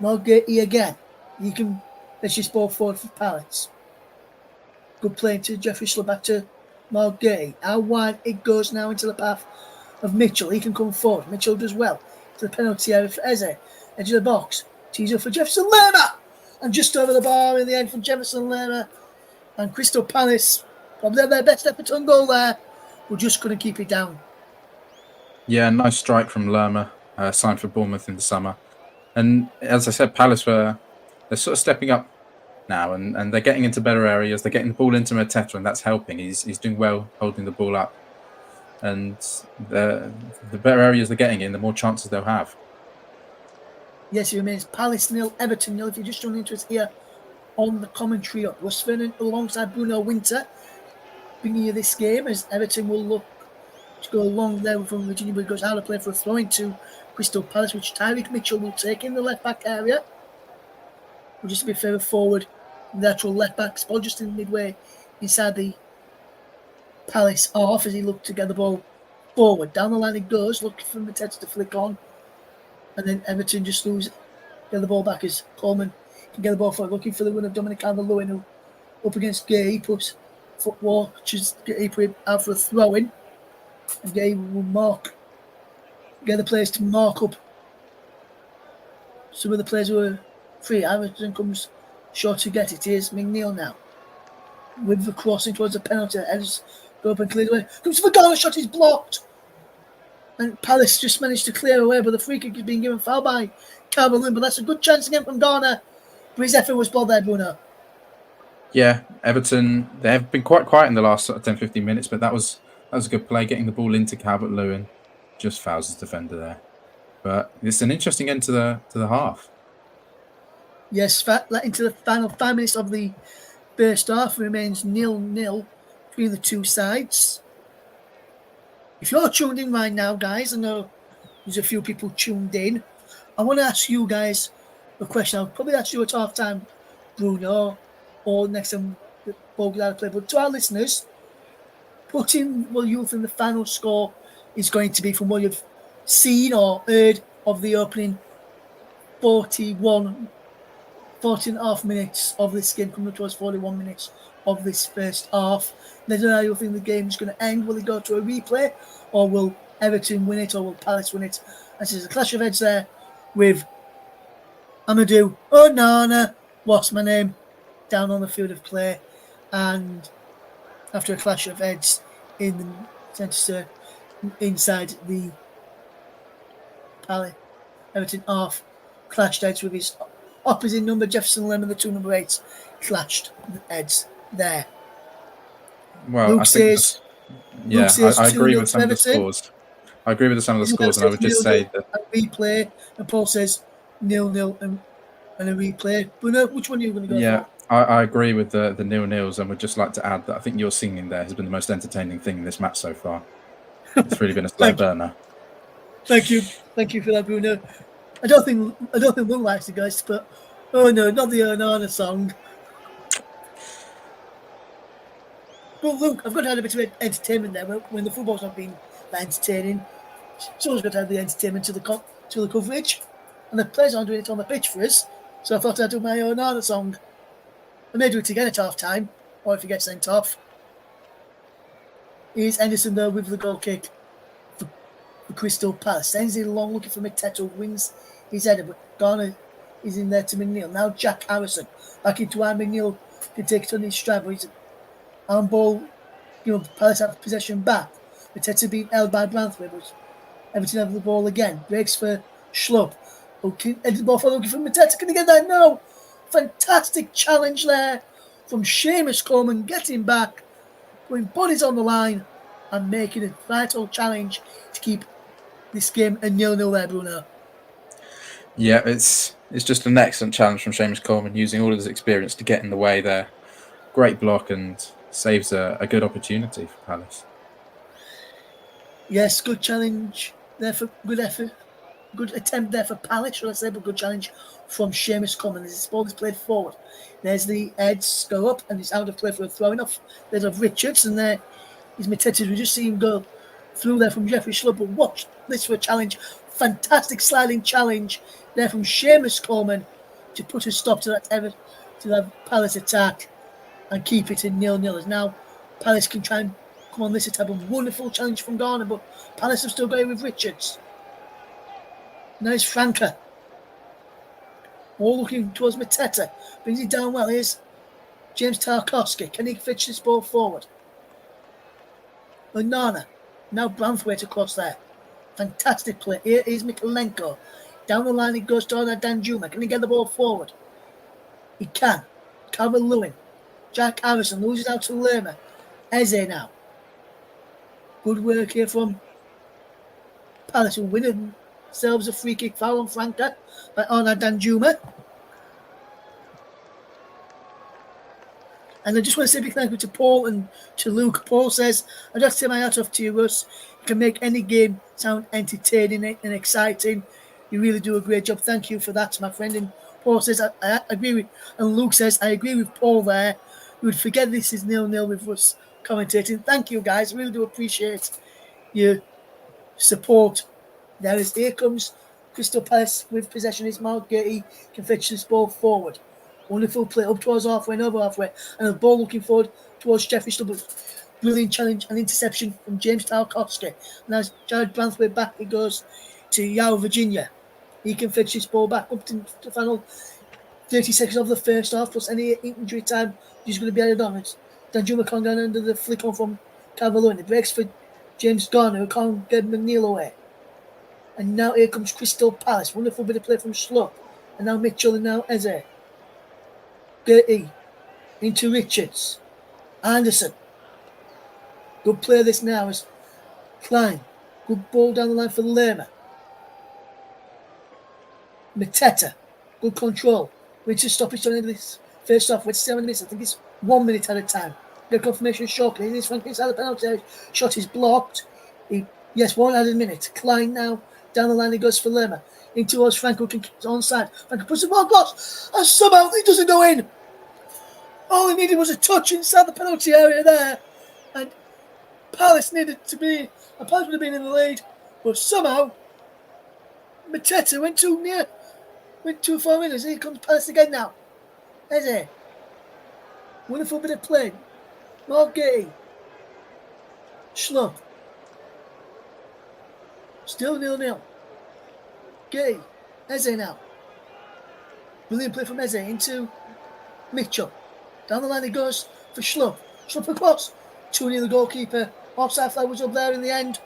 Margate again. He can fetch this ball forward for Palace. Good play to Jeffrey Slow back to Margate. How wide it goes now into the path of Mitchell. He can come forward. Mitchell does well. To the penalty area for Eze. Edge of the box. Tees up for Jefferson Lerma. And just over the bar in the end from Jefferson Lerma. And Crystal Palace, probably their best Everton goal there. We're just going to keep it down. Yeah, nice strike from Lerma, signed for Bournemouth in the summer. And as I said, Palace they're sort of stepping up now, and they're getting into better areas. They're getting the ball into Mateta, and that's helping. He's doing well holding the ball up. And the better areas they're getting in, the more chances they'll have. Yes, it remains Palace 0, Everton 0. If you're just tuning into us here on the commentary of Russ Vernon alongside Bruno Winter, bringing you this game as Everton will look to go along there from Virginia, but goes out of play for a throw into Crystal Palace, which Tyreek Mitchell will take in the left back area. We'll just a bit further forward in the actual left back spot, just in midway inside the Palace half as he looked to get the ball forward. Down the line it goes, looking for Mateta to flick on. And then Everton just get the ball back as Coleman can get the ball forward, looking for the win of Dominic Calvert-Lewin, who up against Gay. He puts football, he put it out for a throw in. And Gay will get the players to mark up some of the players who are free. Everton comes short to get it. Here's McNeil now. With the crossing towards the penalty. Heads go up and clear away. Comes for the goal, the shot is blocked. And Palace just managed to clear away, but the free kick is being given foul by Calvert-Lewin. But that's a good chance again from Garner. But his effort was blocked there, Bruno. Yeah, Everton, they have been quite quiet in the last 10-15 minutes, but that was a good play, getting the ball into Calvert-Lewin. Just fouls his defender there. But it's an interesting end to the half. Yes, into the final 5 minutes of the first half remains 0-0 between the two sides. If you're tuned in right now, guys, I know there's a few people tuned in. I want to ask you guys a question. I'll probably ask you at half time, Bruno, or next time the ball goes out of play. But to our listeners, put in what you think the final score is going to be from what you've seen or heard of the opening 14 and a half minutes of this game, coming towards 41 minutes of this first half. Let us know how you think the game is going to end. Will it go to a replay, or will Everton win it, or will Palace win it? This is a clash of heads there with Amadou Onana, what's my name, down on the field of play. And after a clash of heads in the centre inside the Palace, Everton half clashed heads with his opposite number, Jefferson Lemon, the 2 number 8, clashed heads there. Well, Luke I think says, I agree with some of the scores. I agree with some of the scores, and I would just say that a replay, and Paul says 0-0 and a replay. But which one are you going to go for? Yeah, I agree with the 0-0s, and would just like to add that I think your singing there has been the most entertaining thing in this match so far. It's really been a slow burner. Thank you for that, Bruno. I don't think Will likes it, guys, but oh no, not the Onana song. Well, look, I've got to add a bit of entertainment there. When the football's not been that entertaining, someone's got to add the entertainment to the coverage, and the players aren't doing it on the pitch for us. So I thought I'd do my Onana song. I may do it again at half time, or if he gets sent off. Here's Henderson though with the goal kick for Crystal Palace. Sends it long looking for Mateta, wins his header, but Garner is in there to McNeil. Now Jack Harrison back into where McNeil can take it on his stride, but he's on ball. Palace have possession back. Mateta being held by Branthwaite, but Everton have the ball again. Breaks for Schlupp. Okay, the ball for looking for Mateta. Can he get that? No. Fantastic challenge there from Seamus Coleman, getting back, putting bodies on the line, and making a vital challenge to keep this game a 0-0 there, Bruno. Yeah, it's just an excellent challenge from Seamus Coleman, using all of his experience to get in the way there. Great block and saves a good opportunity for Palace. Yes, good challenge there for good effort. Good attempt there for Palace, should I say, but good challenge from Seamus Coleman as this ball is played forward. There's the heads go up and it's out of play for a throwing off. There's of Richards and there is Mateta. We just see him go through there from Jeffrey Schlupp. But watch this for a challenge. Fantastic sliding challenge there from Seamus Coleman to put a stop to that Palace attack and keep it in 0-0. As now Palace can try and come on this attack. A wonderful challenge from Garner, but Palace have still got it with Richards. Nice Franca. All looking towards Mateta. Brings it down well. Here's James Tarkowski. Can he fetch this ball forward? Onana. Now Branthwaite across there. Fantastic play. Here is Mikalenko. Down the line he goes to Danjuma. Can he get the ball forward? He can. Calvert-Lewin. Jack Harrison loses out to Lerma. Eze now. Good work here from Palace, who win themselves a free kick foul on Franca by Arnaud Danjuma. And I just want to say a big thank you to Paul and to Luke. Paul says, I'd just take my hat off to you, Russ. You can make any game sound entertaining and exciting. You really do a great job. Thank you for that, my friend. And Paul says, I agree with, and Luke says, I agree with Paul there. You would forget this is 0-0 with Russ commentating. Thank you, guys. I really do appreciate your support. Here comes Crystal Palace with possession. It's Mark Getty can fetch this ball forward. Wonderful play up towards halfway and over halfway. And the ball looking forward towards Jeffrey Stubble. Brilliant challenge and interception from James Tarkowski. Now Jared Branthwaite back. It goes to Yao Virginia. He can fetch this ball back up to the final 30 seconds of the first half, plus any injury time he's going to be added on. It's Danjuma can't get under the flick on from Calvert-Lewin. It breaks for James Garner, who can't get McNeil away. And now here comes Crystal Palace. Wonderful bit of play from Schlupp. And now Mitchell and now Eze. Gertie into Richards. Anderson. Good play this now is Klein. Good ball down the line for Lerma. Mateta. Good control. Richards stoppage to the end of this first half with 7 minutes. I think it's 1 minute at a time. Get confirmation shortly. This one inside the penalty. Shot is blocked. Yes, 1 added minute. Klein now. Down the line he goes for Lerma. In towards Franco, can keep it onside. Franco puts the ball across. And somehow it doesn't go in. All he needed was a touch inside the penalty area there. And Palace needed to be. And Palace would have been in the lead. But somehow Mateta went too near. Went too far in. Here comes Palace again now. Eze. Wonderful bit of play. Mark Getty. Schlupp. Still 0-0. Getty. Eze now. Brilliant play from Eze into Mitchell. Down the line he goes for Schlupp. Schlupp across. 2-0 the goalkeeper. Offside flag was up there in the end.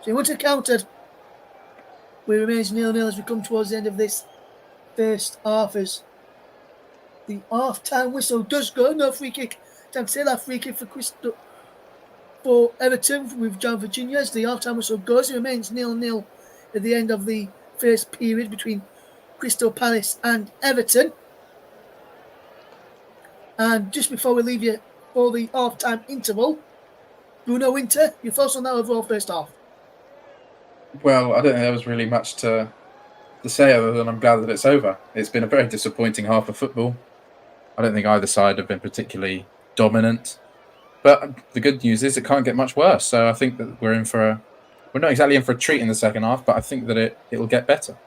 So he went to countered. We remains 0-0 as we come towards the end of this first half as the half-time whistle does go. No free kick. Time to say that free kick for Everton with John Virginia as the half-time whistle goes. It remains 0-0 at the end of the first period between Crystal Palace and Everton. And just before we leave you for the half-time interval, Bruno Winter, your thoughts on that overall first half? Well, I don't think there was really much to say other than I'm glad that it's over. It's been a very disappointing half of football. I don't think either side have been particularly dominant. But the good news is it can't get much worse. So I think that we're not exactly in for a treat in the second half, but I think that it will get better.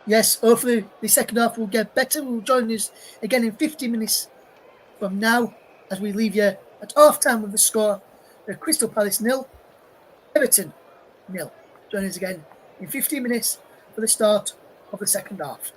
Yes, hopefully the second half will get better. We'll join us again in 50 minutes from now as we leave you at half time with the score. Crystal Palace 0, Everton 0. Join us again in 15 minutes for the start of the second half.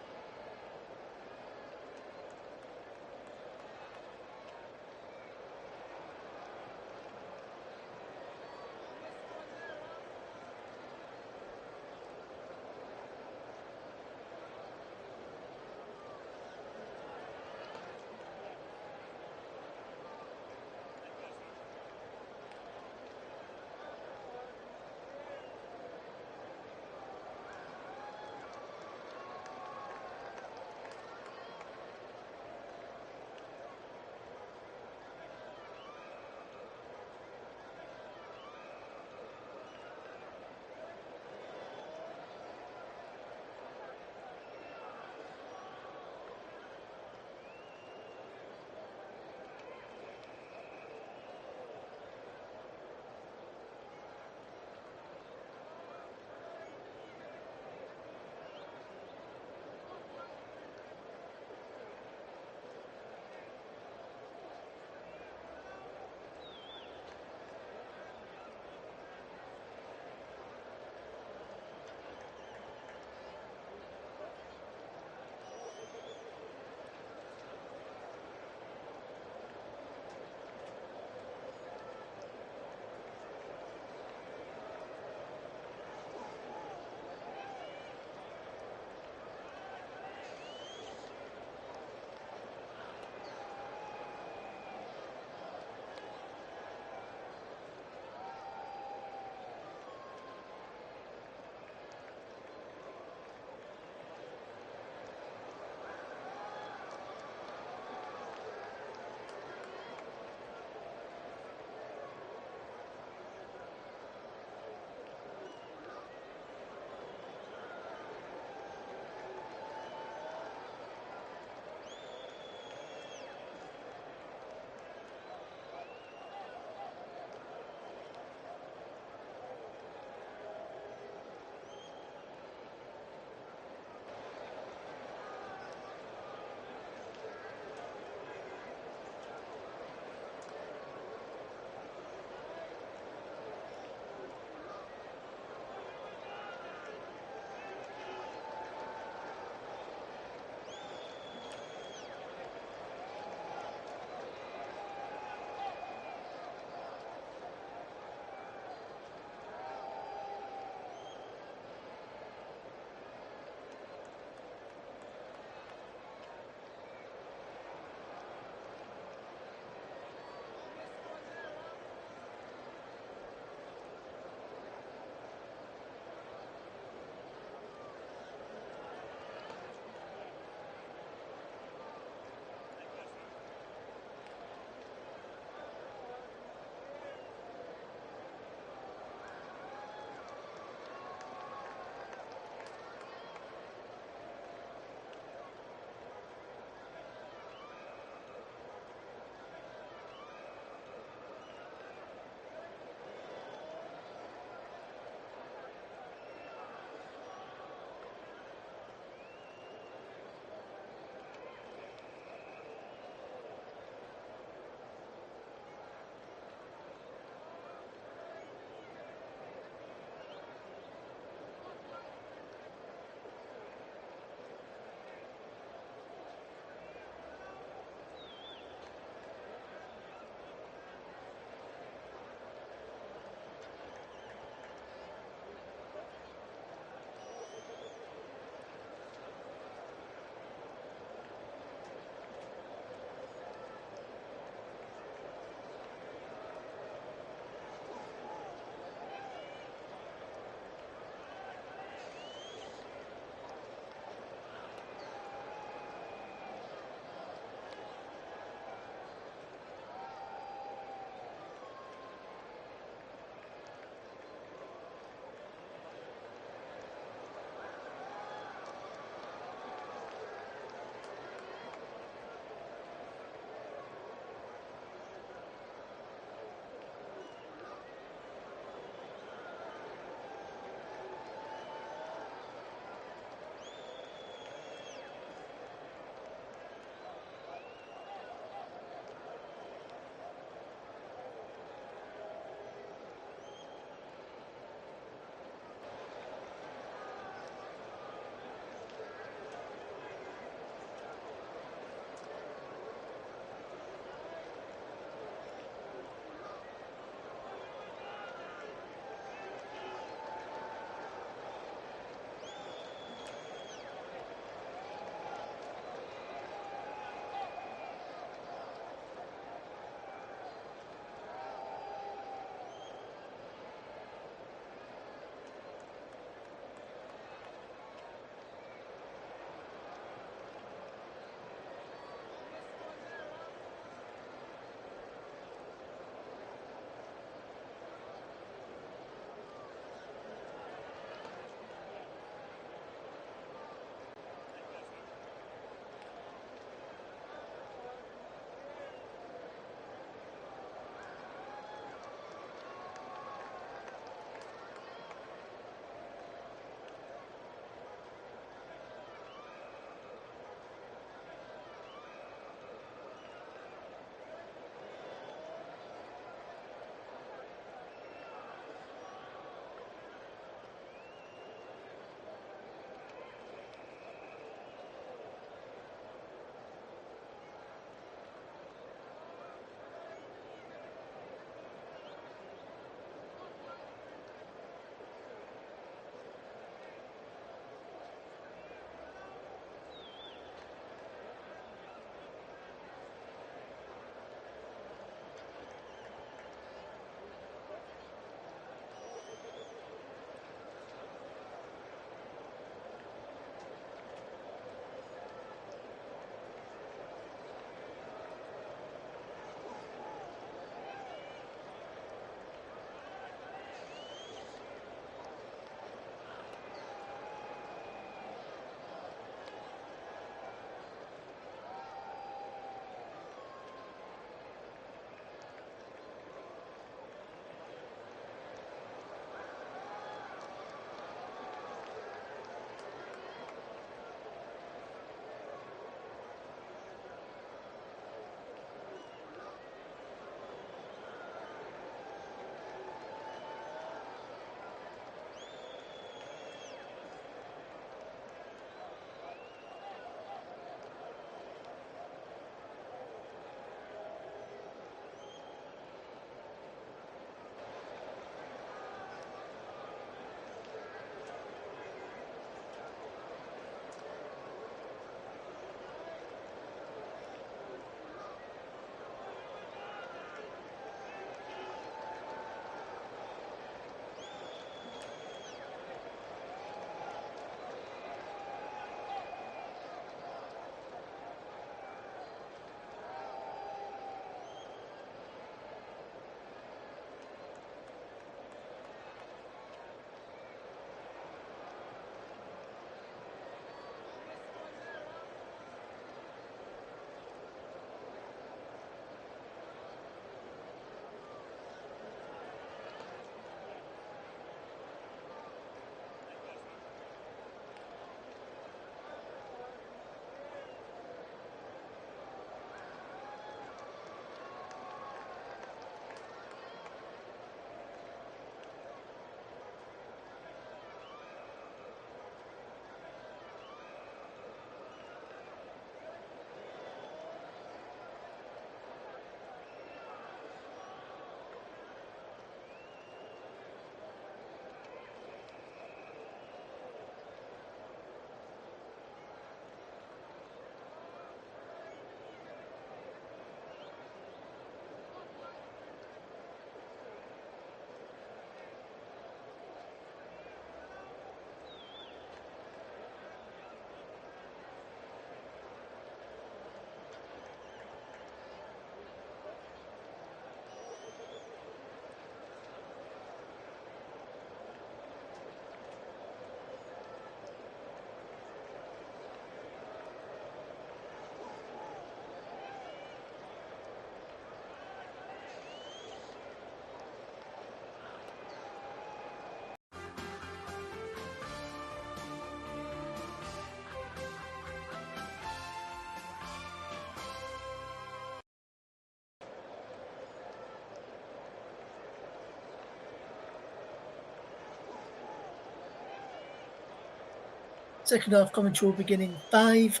Second half commentary will begin in 5.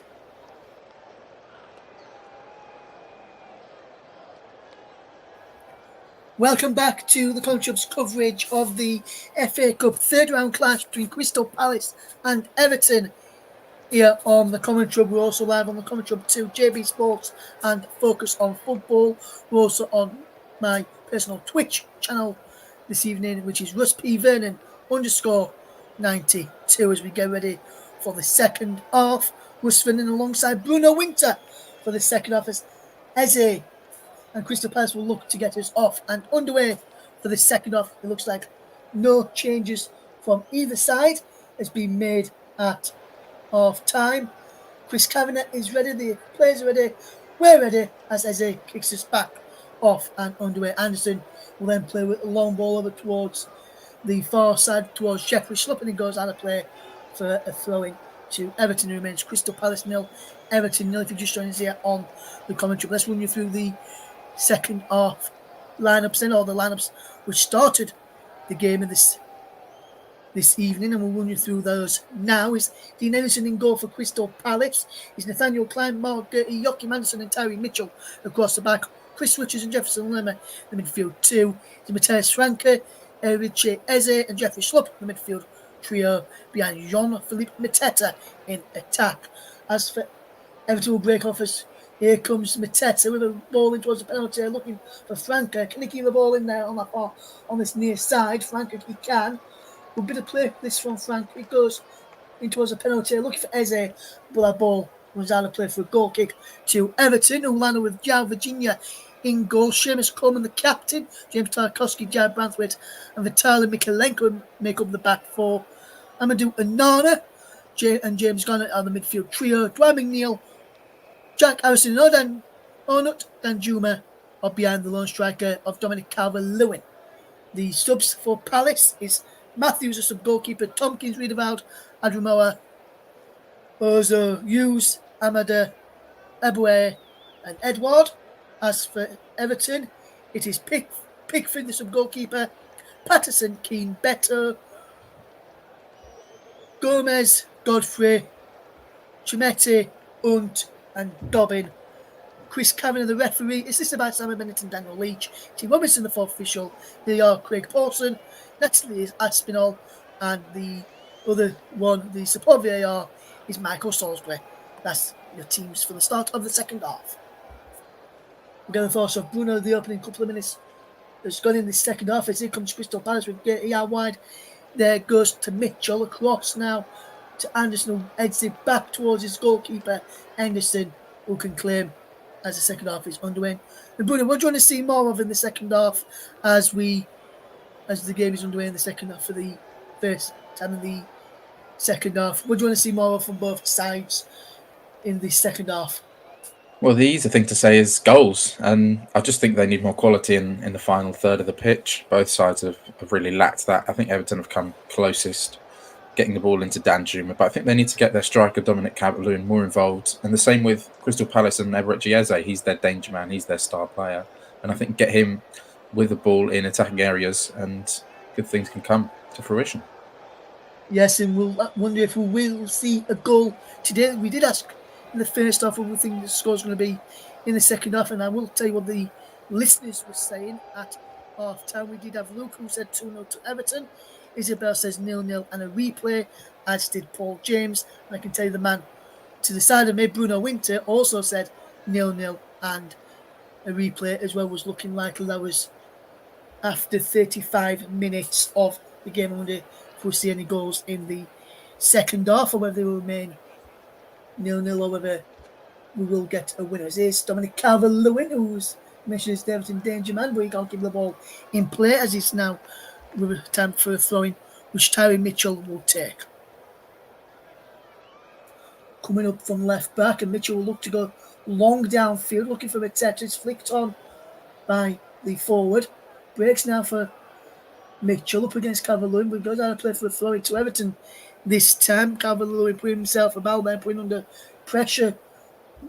Welcome back to the Commentary Hub's coverage of the FA Cup third round clash between Crystal Palace and Everton. Here on the Commentary Hub, we're also live on the Commentary Hub 2, JB Sports and Focus on Football. We're also on my personal Twitch channel this evening, which is Russ P. Vernon _92 as we get ready for the second half. Russ Vernon alongside Bruno Winter for the second half as Eze and Crystal Palace will look to get us off and underway for the second half. It looks like no changes from either side has been made at half time. Chris Kavanagh is ready, the players are ready, we're ready as Eze kicks us back off and underway. Anderson will then play with a long ball over towards the far side towards Jeffrey Schlupp, and he goes out of play for a throw-in to Everton, who remains Crystal Palace 0, Everton 0. If you just joined us here on the commentary, let's run you through the second half lineups then, all the lineups which started the game of this evening, and we'll run you through those now. Is Dean Henderson in goal for Crystal Palace? Is Nathaniel Klein, Mark Gertie, Joachim Anderson and Tyree Mitchell across the back? Chris Richards and Jefferson Lemmer in the midfield 2. Is Matthias Franke, Richie Eze and Jeffrey Schlupp in the midfield trio behind Jean-Philippe Mateta in attack. As for Everton will break off as here comes Mateta with a ball in towards the penalty area, looking for Franke. Can he keep the ball in there on that far, on this near side? Franke, he can. A bit of play this from Frank. It goes in towards a penalty, looking for Eze, but that ball runs out of play for a goal kick to Everton, who landed with João Virginia in goal. Seamus Coleman, the captain, James Tarkowski, Jared Branthwaite, and Vitaly Mikalenko make up the back four. Amadou Onana and James Garner are the midfield trio. Dwight McNeil, Jack Harrison, and Onut Danjuma are behind the lone striker of Dominic Calvert-Lewin. The subs for Palace is Matthews, a sub-goalkeeper, Tompkins, Riedewald, Adremoa, Ozo, Hughes, Amada, Eboué, and Edward. As for Everton, it is Pickford, the sub-goalkeeper, Patterson, Keane, Beto, Gomez, Godfrey, Chimete, Hunt, and Dobbin. Chris Kavanagh, the referee, assisted by Simon Bennett and Daniel Leach. Tim Robinson, the fourth official. They are Craig Paulson, Natalie Aspinall, and the other one, the support VAR, is Michael Salisbury. That's your teams for the start of the second half. We're going to force off Bruno the opening couple of minutes. Has gone in the second half as here comes Crystal Palace with Gertie out wide. There goes to Mitchell across now to Anderson, who heads it back towards his goalkeeper, Henderson, who can claim as the second half is underway. And Bruno, what do you want to see more of in the second half as the game is underway in the second half for the first time in the second half? What do you want to see more of from both sides in the second half? Well, the easy thing to say is goals, and I just think they need more quality in the final third of the pitch. Both sides have really lacked that. I think Everton have come closest getting the ball into Danjuma, but I think they need to get their striker Dominic Calvert-Lewin more involved. And the same with Crystal Palace and Everett Eze. He's their danger man, he's their star player, and I think get him with the ball in attacking areas, and good things can come to fruition. Yes, and we'll wonder if we will see a goal today. We did ask in the first half what we think the score's going to be in the second half, and I will tell you what the listeners were saying at half time. We did have Luke, who said 2-0 to Everton. Isabel says 0-0 and a replay, as did Paul James. And I can tell you the man to the side of me, Bruno Winter, also said 0-0 and a replay as well. Was looking likely. That was after 35 minutes of the game. I wonder if we'll see any goals in the second half, or whether they will remain 0-0, or whether we will get a winner. Here's Dominic Calvert-Lewin, who's mentioned as Everton danger man, but he can't keep the ball in play as it's now with time for a throw-in, which Tyree Mitchell will take. Coming up from left back, and Mitchell will look to go long downfield, looking for Mateta. It's flicked on by the forward. Breaks now for Mitchell up against Calvert-Lewin, but goes out of play for a throw to Everton this time. Calvert-Lewin putting himself about there, putting under pressure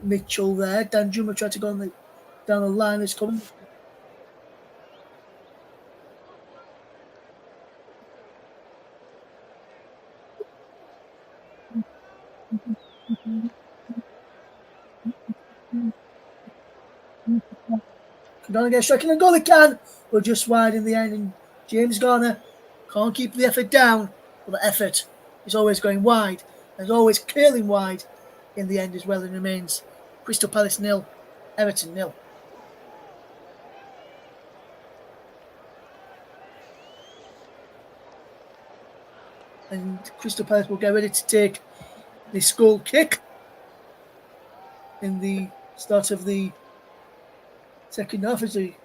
Mitchell there. Danjuma tried to go down the line. It's coming. Garner gets striking and goal they can, but just wide in the end. And James Garner can't keep the effort down, but the effort is always going wide and always curling wide in the end as well. And remains Crystal Palace 0, Everton 0. And Crystal Palace will get ready to take the goal kick in the start of the second half as they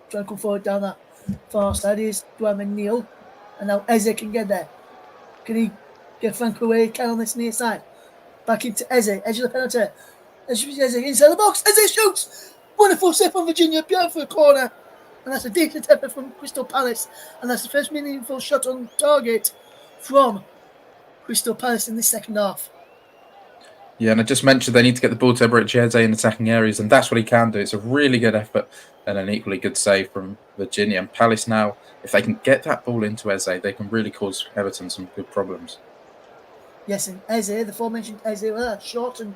try and come forward down that far side. Here's Dwayne Neal, and now Eze can get there. Can he get Frank away? Can on this near side. Back into Eze, edge of the penalty. Eze inside the box. Eze shoots. Wonderful save from Virginia, beautiful corner. And that's a decent effort from Crystal Palace. And that's the first meaningful shot on target from Crystal Palace in the second half. Yeah, and I just mentioned they need to get the ball to Eberechi Eze in attacking areas, and that's what he can do. It's a really good effort and an equally good save from Virginia. And Palace now, if they can get that ball into Eze, they can really cause Everton some good problems. Yes, and Eze, the aforementioned Eze, well, that's short and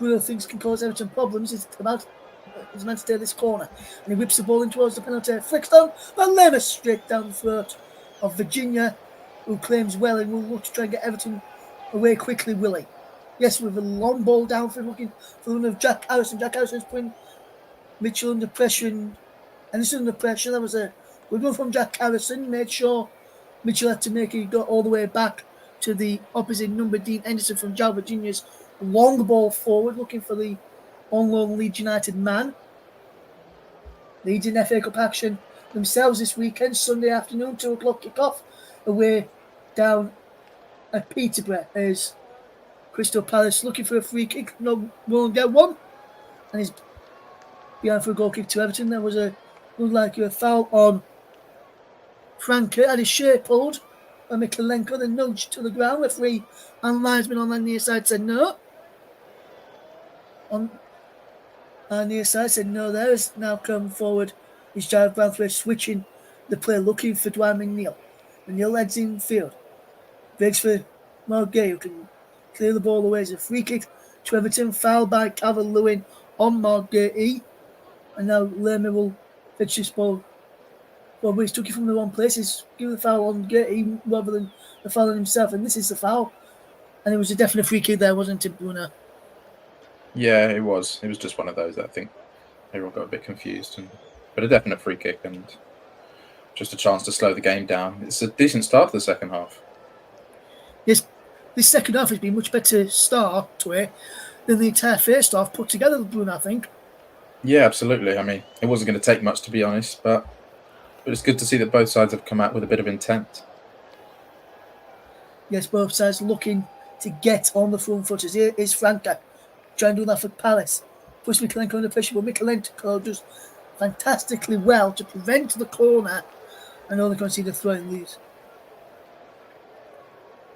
real things can cause Everton problems. He's meant to take this corner, and he whips the ball in towards the penalty. Flicks down, but Lemus straight down the throat of Virginia, who claims well and will look to try and get Everton away quickly, will he? Yes, with a long ball down for looking for one of Jack Harrison. Jack Harrison's putting Mitchell under pressure, and this under pressure. That was a good one from Jack Harrison. Made sure Mitchell had to make it. He got all the way back to the opposite number, Dean Henderson from Cal Virginia's long ball forward, looking for the on-loan Leeds United man. Leeds in FA Cup action themselves this weekend, Sunday afternoon, 2 o'clock kick-off, away down at Peterborough as Crystal Palace looking for a free kick, no, won't get one, and he's behind for a goal kick to Everton. There was looked like a foul on Franke, had his shirt pulled by Mikalenko, then nudged to the ground. Referee and linesman on the near side said no. On our near side said no. There is now come forward. His Jared Branthwaite switching the play, looking for Dwayne Neal. Neal heads in field. Breaks for Mark Gay, who can clear the ball away. It's a free kick to Everton, fouled by Calvert-Lewin on Mark Gay. And now Lerma will fetch this ball. Well, he's took it from the wrong place. He's given the foul on Gay rather than the foul on himself. And this is the foul. And it was a definite free kick there, wasn't it, Bruno? Yeah, it was. It was just one of those that I think everyone got a bit confused. But a definite free kick and just a chance to slow the game down. It's a decent start to the second half. Yes, this second half has been much better start to it than the entire first half put together, Bruno, I think. Yeah, absolutely. I mean, it wasn't going to take much, to be honest, but it's good to see that both sides have come out with a bit of intent. Yes, both sides looking to get on the front foot. Here is Franca trying to do that for Palace. Push Mikalenko under pressure, but Mikalenko does fantastically well to prevent the corner and only concede a throw and lose.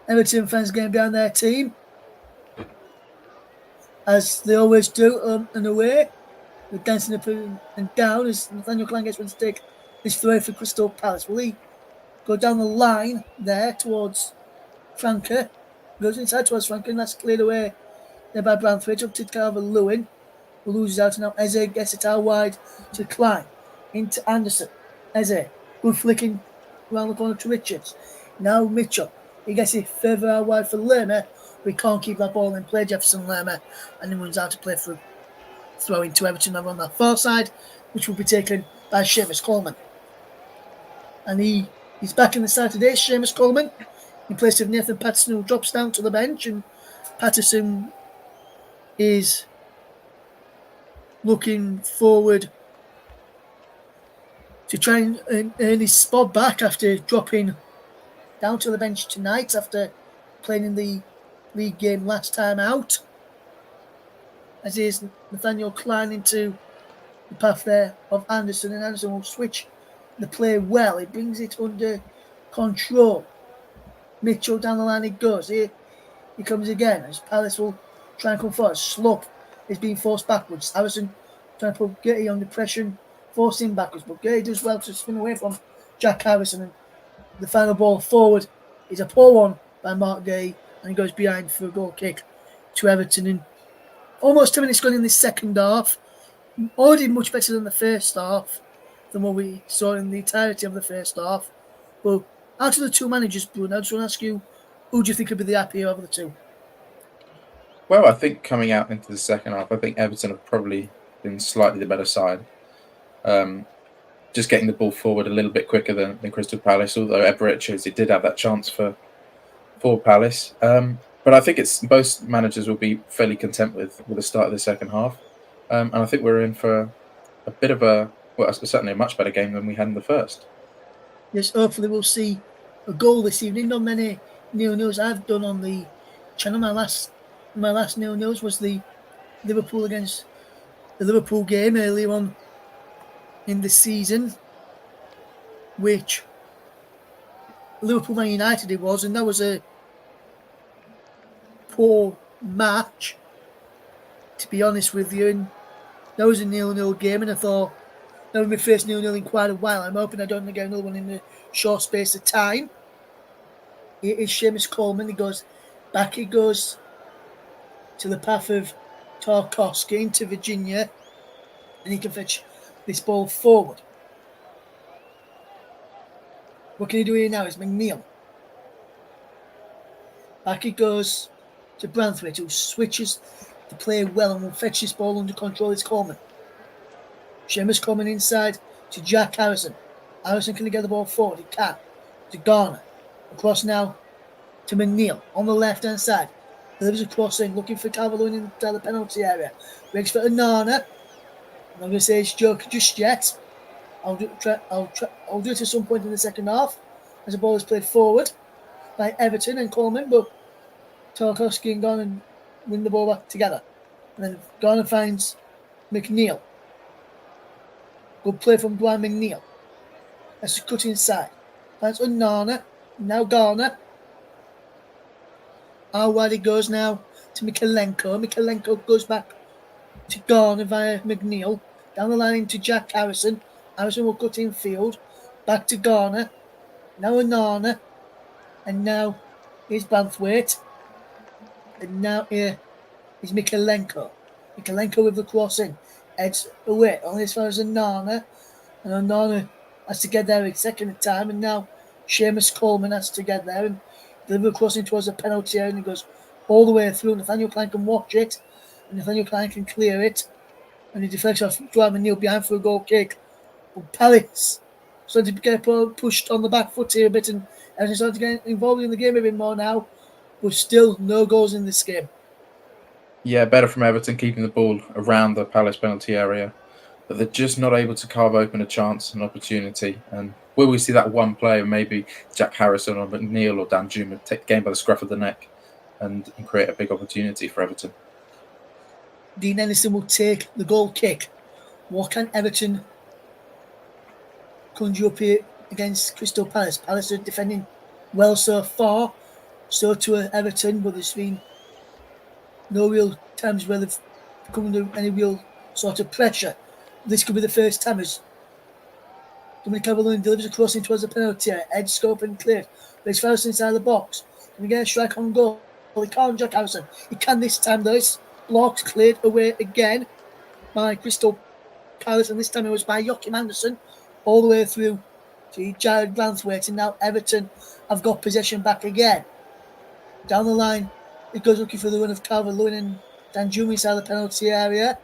Everton fans getting behind their team, as they always do, and away. They're dancing up and down as Nathaniel Klein gets one to take this throw for Crystal Palace. Will he go down the line there towards Franca? Goes inside towards Franca, and that's cleared away there by Branthwaite up to Calvert-Lewin, who loses out, and now Eze gets it out wide to Klein, into Anderson. Eze, good flicking around the corner to Richards. Now Mitchell, he gets it further out wide for Lerma. We can't keep that ball in play, Jefferson Lerma, and he runs out to play for throw into Everton over on that far side, which will be taken by Seamus Coleman. And he's back in the side today, Seamus Coleman, in place of Nathan Patterson, who drops down to the bench, and Patterson is looking forward to try and earn his spot back after dropping down to the bench tonight after playing in the league game last time out. As is Nathaniel Klein into the path there of Anderson, and Anderson will switch the play well. He brings it under control. Mitchell down the line he goes. Here he comes again as Palace will try and come forward. Slope is being forced backwards. Harrison trying to put Getty under pressure, force him backwards, but Getty does well to spin away from Jack Harrison, and the final ball forward is a poor one by Mark Gay, and he goes behind for a goal kick to Everton. And almost 10 minutes gone in the second half. Already much better than the first half, than what we saw in the entirety of the first half. But out of the two managers, Bruno, I just want to ask you, who do you think would be the happier of the two? Well, I think coming out into the second half, I think Everton have probably been slightly the better side. Um, just getting the ball forward a little bit quicker than Crystal Palace, although Everett did have that chance for Palace. But I think it's both managers will be fairly content with the start of the second half. And I think we're in for a bit of certainly a much better game than we had in the first. Yes, hopefully we'll see a goal this evening. Not many nil-nils I've done on the channel. My last nil-nils was the Liverpool against the Liverpool game earlier on in the season, which Liverpool Man United it was, and that was a poor match, to be honest with you. And that was a nil-nil game, and I thought that was my first nil-nil in quite a while. I'm hoping I don't get another one in a short space of time. It is Seamus Coleman. He goes to the path of Tarkowski into Virginia, and he can fetch this ball forward. What can he do here now? Is McNeil. Back it goes to Branthwaite, who switches the play well and will fetch this ball under control. It's Coleman. Seamus Coleman inside to Jack Harrison. Harrison can get the ball forward. He can. To Garner. Across now to McNeil on the left hand side. Delivers a cross in, looking for Calvert-Lewin inside the penalty area. Breaks for Onana. I'm not going to say it's joke just yet. I'll do it at some point in the second half as the ball is played forward by Everton and Coleman, but Tarkowski and Garner win the ball back together. And then Garner finds McNeil. Good play from Dwight McNeil. That's a cut inside. Finds Onana. Now Garner. How wide it goes now to Mikalenko. Mikalenko goes back to Garner via McNeil. Down the line to Jack Harrison. Harrison will cut in field. Back to Garner. Now Onana. And now here's Branthwaite. And now here is Mikalenko. Mikalenko with the crossing. Heads away. Only as far as Onana. And Onana has to get there a second time. And now Seamus Coleman has to get there and deliver a crossing towards the penalty area. And it goes all the way through. Nathaniel Klein can watch it. And Nathaniel Klein can clear it. And he deflects off Dwight McNeil behind for a goal kick. But Palace started to get pushed on the back foot here a bit, and everything started to get involved in the game a bit more now. But still, no goals in this game. Yeah, better from Everton keeping the ball around the Palace penalty area, but they're just not able to carve open a chance, an opportunity. And will we see that one player, maybe Jack Harrison or McNeil or Dan Juma, take the game by the scruff of the neck and create a big opportunity for Everton? Dean Henderson will take the goal kick. What can Everton conjure up here against Crystal Palace? Palace are defending well so far. So to Everton, but there's been no real times where they've come under any real sort of pressure. This could be the first time as Dominic Calvert-Lewin delivers a crossing towards the penalty area. Edge scope and cleared. But it's Harrison inside the box. Can we get a strike on goal? Well, he can't, Jack Harrison. He can this time though. It's blocked, cleared away again by Crystal Palace, and this time it was by Joachim Anderson all the way through to Jared Branthwaite, and now Everton have got possession back again. Down the line, it goes looking for the win of Calvert-Lewin and Danjuma inside the penalty area.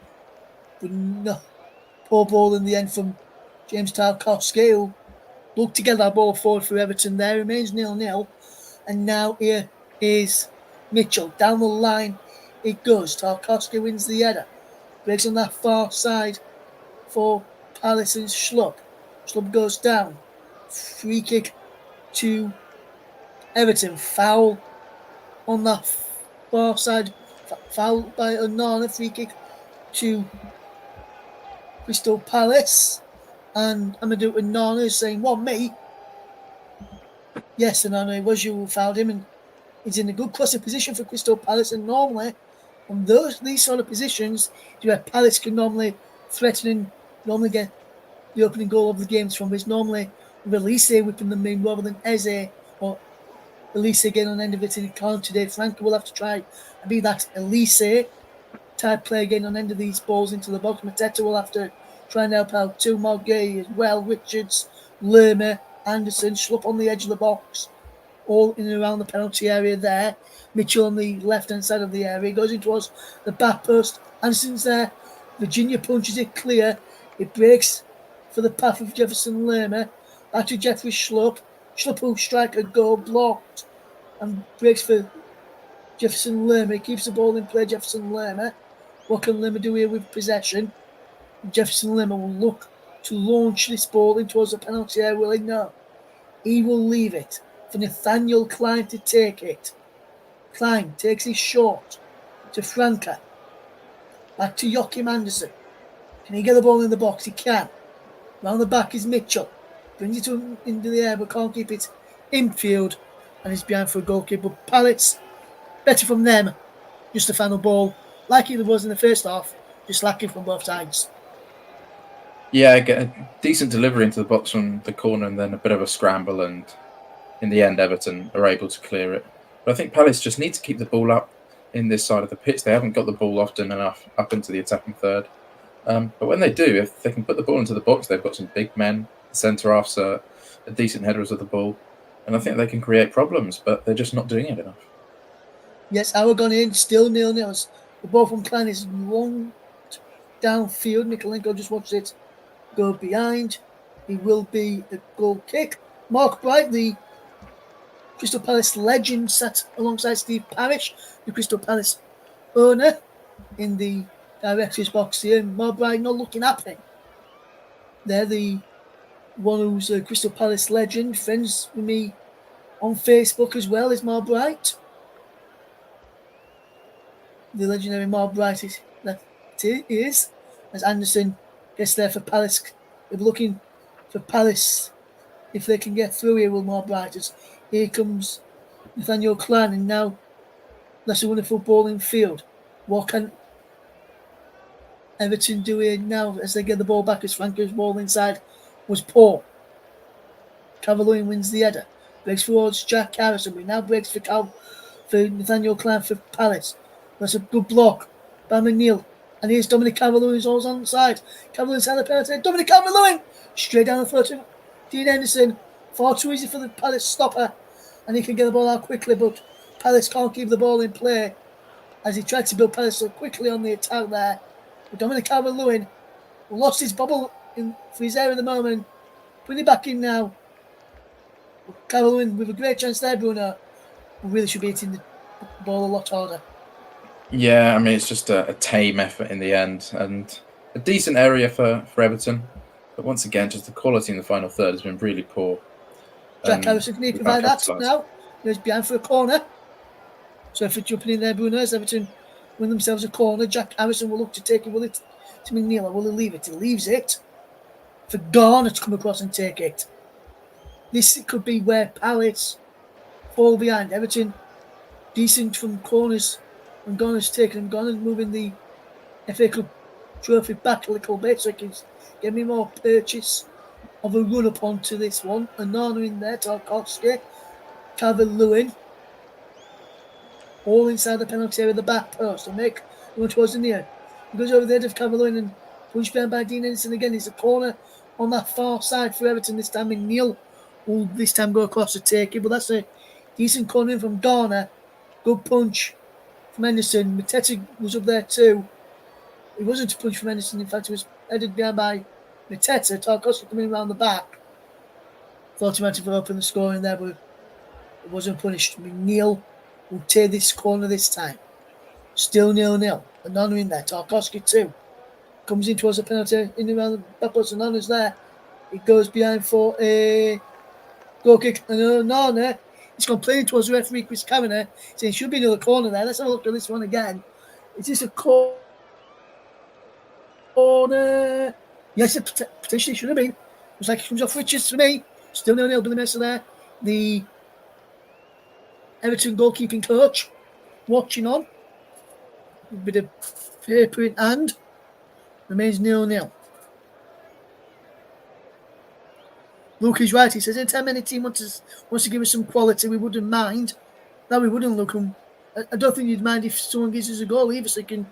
But no, poor ball in the end from James Tarkowski, who looked to get that ball forward for Everton there. Remains 0-0. And now here is Mitchell. Down the line it goes. Tarkowski wins the header. Breaks on that far side for Palace and Schlupp. Schlupp goes down. Free kick to Everton. Foul on that far side. Foul by Onana. Free kick to Crystal Palace. And Amadou Onana is saying, "What, me?" Yes, Onana, it was you who fouled him, and he's in a good crossing position for Crystal Palace. And normally, on these sort of positions, where Palace can normally threaten and normally get the opening goal of the games from, but it's normally with Elise whipping them in rather than Eze or Elise again on the end of it in the corner today. Frankie will have to try and be that Elise type play again on the end of these balls into the box. Mateta will have to try and help out too. Margay as well. Richards, Lerma, Anderson, Schlupp on the edge of the box. All in and around the penalty area there. Mitchell on the left-hand side of the area. Goes in towards the back post. Anderson's there. Virginia punches it clear. It breaks for the path of Jefferson Lerma. Back to Jeffrey Schlupp. Schlupp will strike a goal, blocked. And breaks for Jefferson Lerma. He keeps the ball in play, Jefferson Lerma. What can Lerma do here with possession? Jefferson Lerma will look to launch this ball in towards the penalty area. Will he? No. He will leave it for Nathaniel Klein to take it. Klein takes his shot to Franca. Back to Joachim Anderson. Can he get the ball in the box? He can. Round the back is Mitchell. Brings it into the air but can't keep it infield. And it's behind for a goalkeeper. But Palace, better from them. Just the final ball. Like it was in the first half. Just lacking from both sides. Yeah, get a decent delivery into the box from the corner and then a bit of a scramble, and in the end Everton are able to clear it. But I think Palace just need to keep the ball up in this side of the pitch. They haven't got the ball often enough up into the attacking third. But when they do, if they can put the ball into the box, they've got some big men. The centre-halves are decent headers of the ball. And I think they can create problems, but they're just not doing it enough. Yes, hour gone in, still 0-0. The ball from Klein is long downfield. Mikolenko just watched it go behind. It will be a goal kick. Mark Bright, the Crystal Palace legend, sat alongside Steve Parish, the Crystal Palace owner, in the director's box here. Mark Bright not looking happy. They're the one who's a Crystal Palace legend, friends with me on Facebook as well, is Mark Bright. The legendary Mark Bright is as Anderson gets there for Palace. They're looking for Palace if they can get through here with Mark Bright. As here comes Nathaniel Klein, and now that's a wonderful ball in field. What can Everton do here now as they get the ball back? As Franco's ball inside was poor. Cavalier wins the header. Breaks towards Jack Harrison. We now breaks for Nathaniel Klein for Palace. That's a good block by McNeil. And here's Dominic Calvert-Lewin who's always on the side. Calvert-Lewin's had a penalty. Dominic Calvert-Lewin! Straight down the throat of Dean Henderson. Far too easy for the Palace stopper. And he can get the ball out quickly, but Palace can't keep the ball in play as he tried to build Palace so quickly on the attack there. But Dominic Calvert-Lewin lost his bubble for his area at the moment. Putting it back in now. Calvert-Lewin with a great chance there, Bruno. We really should be hitting the ball a lot harder. Yeah, I mean, it's just a tame effort in the end, and a decent area for Everton. But once again, just the quality in the final third has been really poor. Jack Harrison, can he provide that now? He's behind for a corner. So if it's jumping in there, Bruno, as Everton win themselves a corner, Jack Harrison will look to take it. Will it to McNeil, or will he leave it? He leaves it for Garner to come across and take it. This could be where Palace fall behind. Everton decent from corners, and Garner's taken him. Garner's moving the FA Cup trophy back a little bit so he can get me more purchase of a run up onto this one. Anana in there, Tarkovsky, Calvert-Lewin, all inside the penalty area of the back post. And make one towards the near. He goes over the head of Calvert-Lewin and punched behind by Dean Henderson again. It's a corner on that far side for Everton this time. Neil will this time go across to take it, but that's a decent corner from Garner. Good punch from Henderson. Mateta was up there too. It wasn't a punch from Henderson. In fact, it was headed behind by Mateta. Tarkovsky coming around the back. Thought he might have opened the score in there, but it wasn't punished. McNeil will take this corner this time. Still 0-0. Anana in there. Tarkovsky too. Comes in towards the penalty. In around the back post. Anana's there. It goes behind for a goal kick. And Anana, he's complaining towards the referee, Chris Kavanagh, saying it should be another corner there. Let's have a look at this one again. Is this a corner? Yes, it potentially should have been. Looks like it comes off Richards for me. Still 0-0, Billy Mercer there. The Everton goalkeeping coach watching on. A bit of paper in hand. Remains 0-0. Luke is right. He says, anytime any team wants to give us some quality, we wouldn't mind. No, we wouldn't, Luke. I don't think you'd mind if someone gives us a goal either, so you can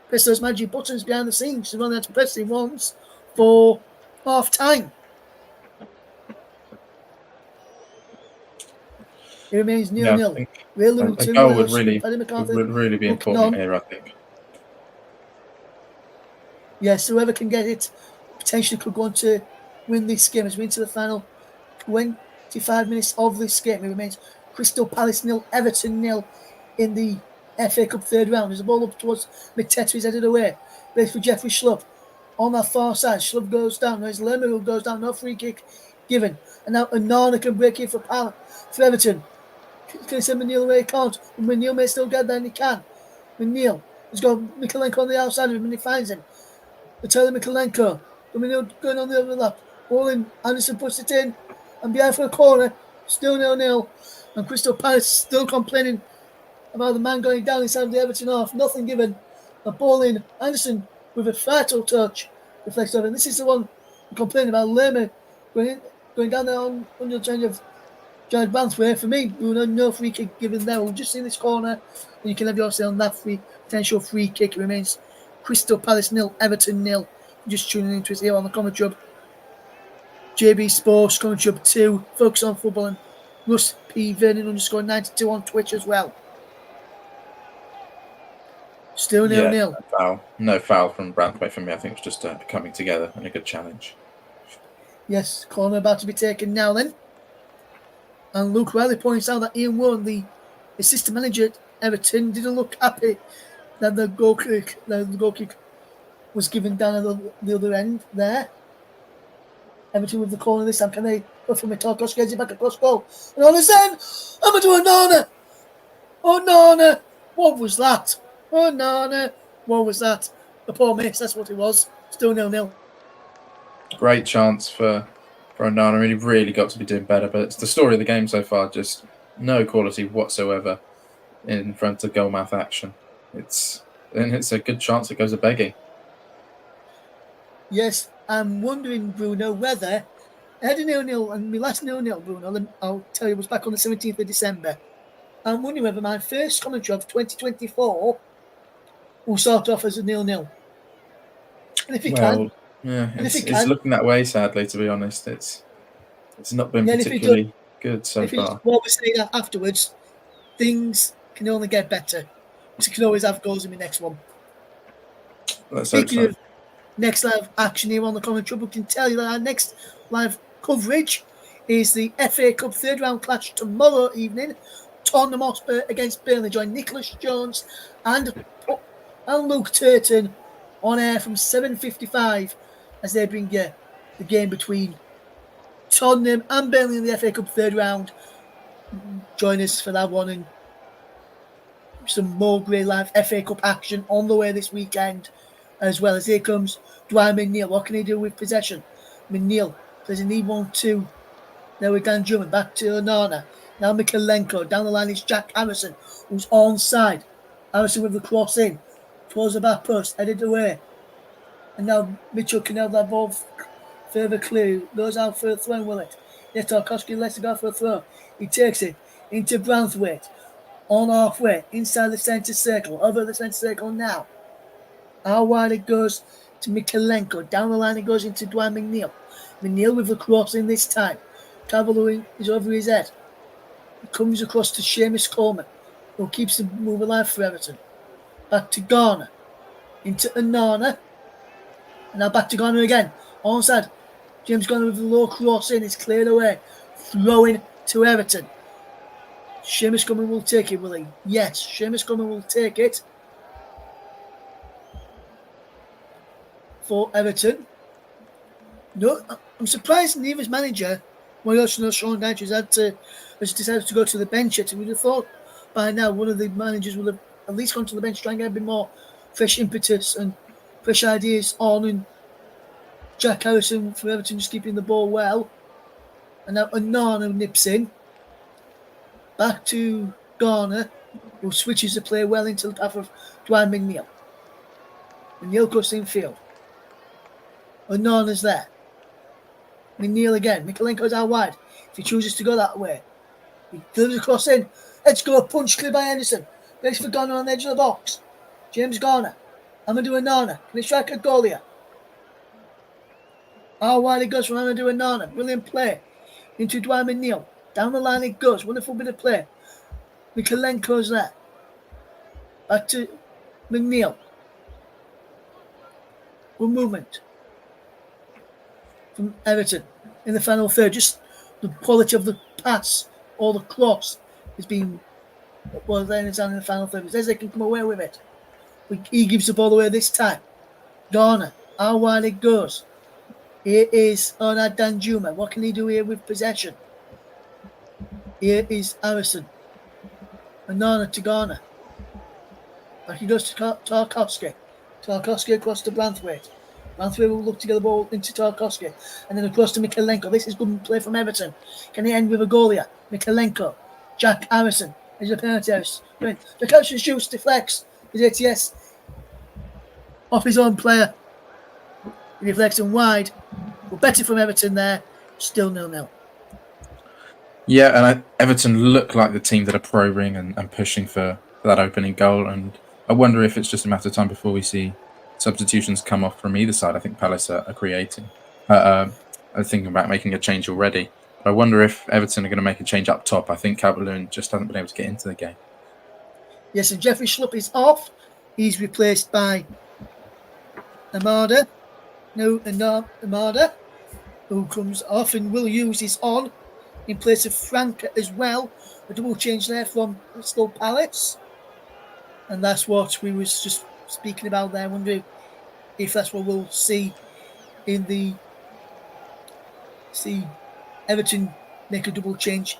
press those magic buttons behind the scenes. You've only had to press it once for half time. It remains 0-0. I think Ray a Luton, goal Will Oscar, Paddy McCarthy, would really be looking important on. here, I think. Yes, whoever can get it potentially could go on to win this game as we into the final 25 minutes of this game. It remains Crystal Palace 0, Everton 0 in the FA Cup third round. As the ball up towards McTetra is headed away. Ready for Jeffrey Schlupp. On that far side, Schlupp goes down. There's Lerma who goes down. No free kick given. And now Onana can break in for Everton. Can he send Manil away? He can't. But Manil may still get there and he can. Manil has got Mikalenko on the outside of him and he finds him. Vitaly Mikalenko. Manil going on the other lap. Ball in. Anderson puts it in. And behind for a corner. Still 0-0. And Crystal Palace still complaining about the man going down inside the Everton half. Nothing given. A ball in. Anderson with a fatal touch. Reflects over. And this is the one we're complaining about. Lerma going down there on the change of Jared Banthwaite. For me, no free kick given there. We'll just see this corner. And you can have yourself on that potential free kick. It remains Crystal Palace 0, Everton 0. Just tuning into us here on the Commentary Hub. JB Sports, Commentary Hub 2, Focus on Football, and Russ P. Vernon _92 on Twitch as well. Still 0-0. No foul from Branthwaite for me. I think it's just coming together and a good challenge. Yes, corner about to be taken now then. And Luke Riley points out that Ian Warren, the assistant manager at Everton, didn't look happy that the goal kick was given down at the other end there. Everton with the corner this time. Can they go from Tarkos? Gets it back across goal. And all of a sudden, Amadou Onana! Onana! What was that? Onana! What was that? The poor miss, that's what it was. Still 0-0. Great chance for Onana. Really, really got to be doing better. But it's the story of the game so far. Just no quality whatsoever in front of goalmouth action. It's a good chance it goes a begging. Yes, I'm wondering, Bruno, whether I had a 0-0 and my last 0-0, Bruno, I'll tell you, was back on the 17th of December. I'm wondering whether my first commentary of 2024 will start off as a 0-0. And if it can, it's looking that way, sadly, to be honest. It's not been particularly good so far. What we're saying afterwards, things can only get better. So you can always have goals in the next one. Speaking of next live action here on the Commentary Hub, we can tell you that our next live coverage is the FA Cup third round clash tomorrow evening. Tottenham Hotspur against Burnley. Join Nicholas Jones and Luke Turton on air from 7:55 as they bring you the game between Tottenham and Burnley in the FA Cup third round. Join us for that one and some more great live FA Cup action on the way this weekend. As well as here comes Dwight McNeil. What can he do with possession? McNeil does he need 1-2? There with Dan Drummond. Back to Onana. Now Mikalenko. Down the line is Jack Harrison, who's onside. Harrison with the cross in. Towards the back post. Headed away. And now Mitchell can have that ball further clear. Goes out for a throw, will it? Yes, Tarkowski lets it go for a throw. He takes it into Branthwaite. On halfway. Inside the centre circle. Over the centre circle now. How wide it goes to Mikalenko. Down the line it goes into Dwight McNeil. McNeil with the cross in this time. Cavalier is over his head. It comes across to Seamus Coleman, who keeps the move alive for Everton. Back to Garner. Into Onana. And now back to Garner again. Onside. James Garner with the low cross in. It's cleared away. Throwing to Everton. Seamus Coleman will take it, will he? Yes, Seamus Coleman will take it. For Everton. No, I'm surprised neither's manager, Sean Dyche, has decided to go to the bench yet. We would have thought by now one of the managers would have at least gone to the bench, try and get a bit more fresh impetus and fresh ideas on. And Jack Harrison for Everton just keeping the ball well. And now Onana nips in. Back to Garner, who switches the play well into the path of Dwight McNeil. McNeil goes infield. Onana's there. McNeil again. Mikalenko's out wide. If he chooses to go that way, he delivers a cross in. Let's go. Punch clear by Henderson. Waits for Garner on the edge of the box. James Garner. Amadou Onana. Can he strike a goal here? Out wide it goes from Amadou Onana. Brilliant play. Into Dwight McNeil. Down the line it goes. Wonderful bit of play. Mikalenko's there. Back to McNeil. Good movement from Everton in the final third. Just the quality of the pass or the cross has been well then it's on in the final third. But Eze can come away with it. He gives the ball away this time. Garner. How wide it goes. Here is Onad Danjuma. What can he do here with possession? Here is Harrison. Onana to Garner. Back he goes to Tarkowski. Tarkowski across to Branthwaite. Branthwaite will look to get the ball into Tarkowski. And then across to Mikalenko. This is good play from Everton. Can he end with a goal here? Mikalenko. Jack Harrison. There's a penalty. The coach shoots, deflects. His ATS off his own player. He deflects him wide. We're better from Everton there. Still 0-0. Yeah, and Everton look like the team that are probing and pushing for that opening goal. And I wonder if it's just a matter of time before we see substitutions come off from either side. I think Palace are creating. Are thinking about making a change already. But I wonder if Everton are going to make a change up top. I think Calvert-Lewin just hasn't been able to get into the game. Yes, and Jeffrey Schlupp is off. He's replaced by Amada. No, Amada, who comes off, and Will Hughes is on in place of Frank as well. A double change there from Crystal Palace. And that's what we was just speaking about there, wondering if that's what we'll see in the Everton make a double change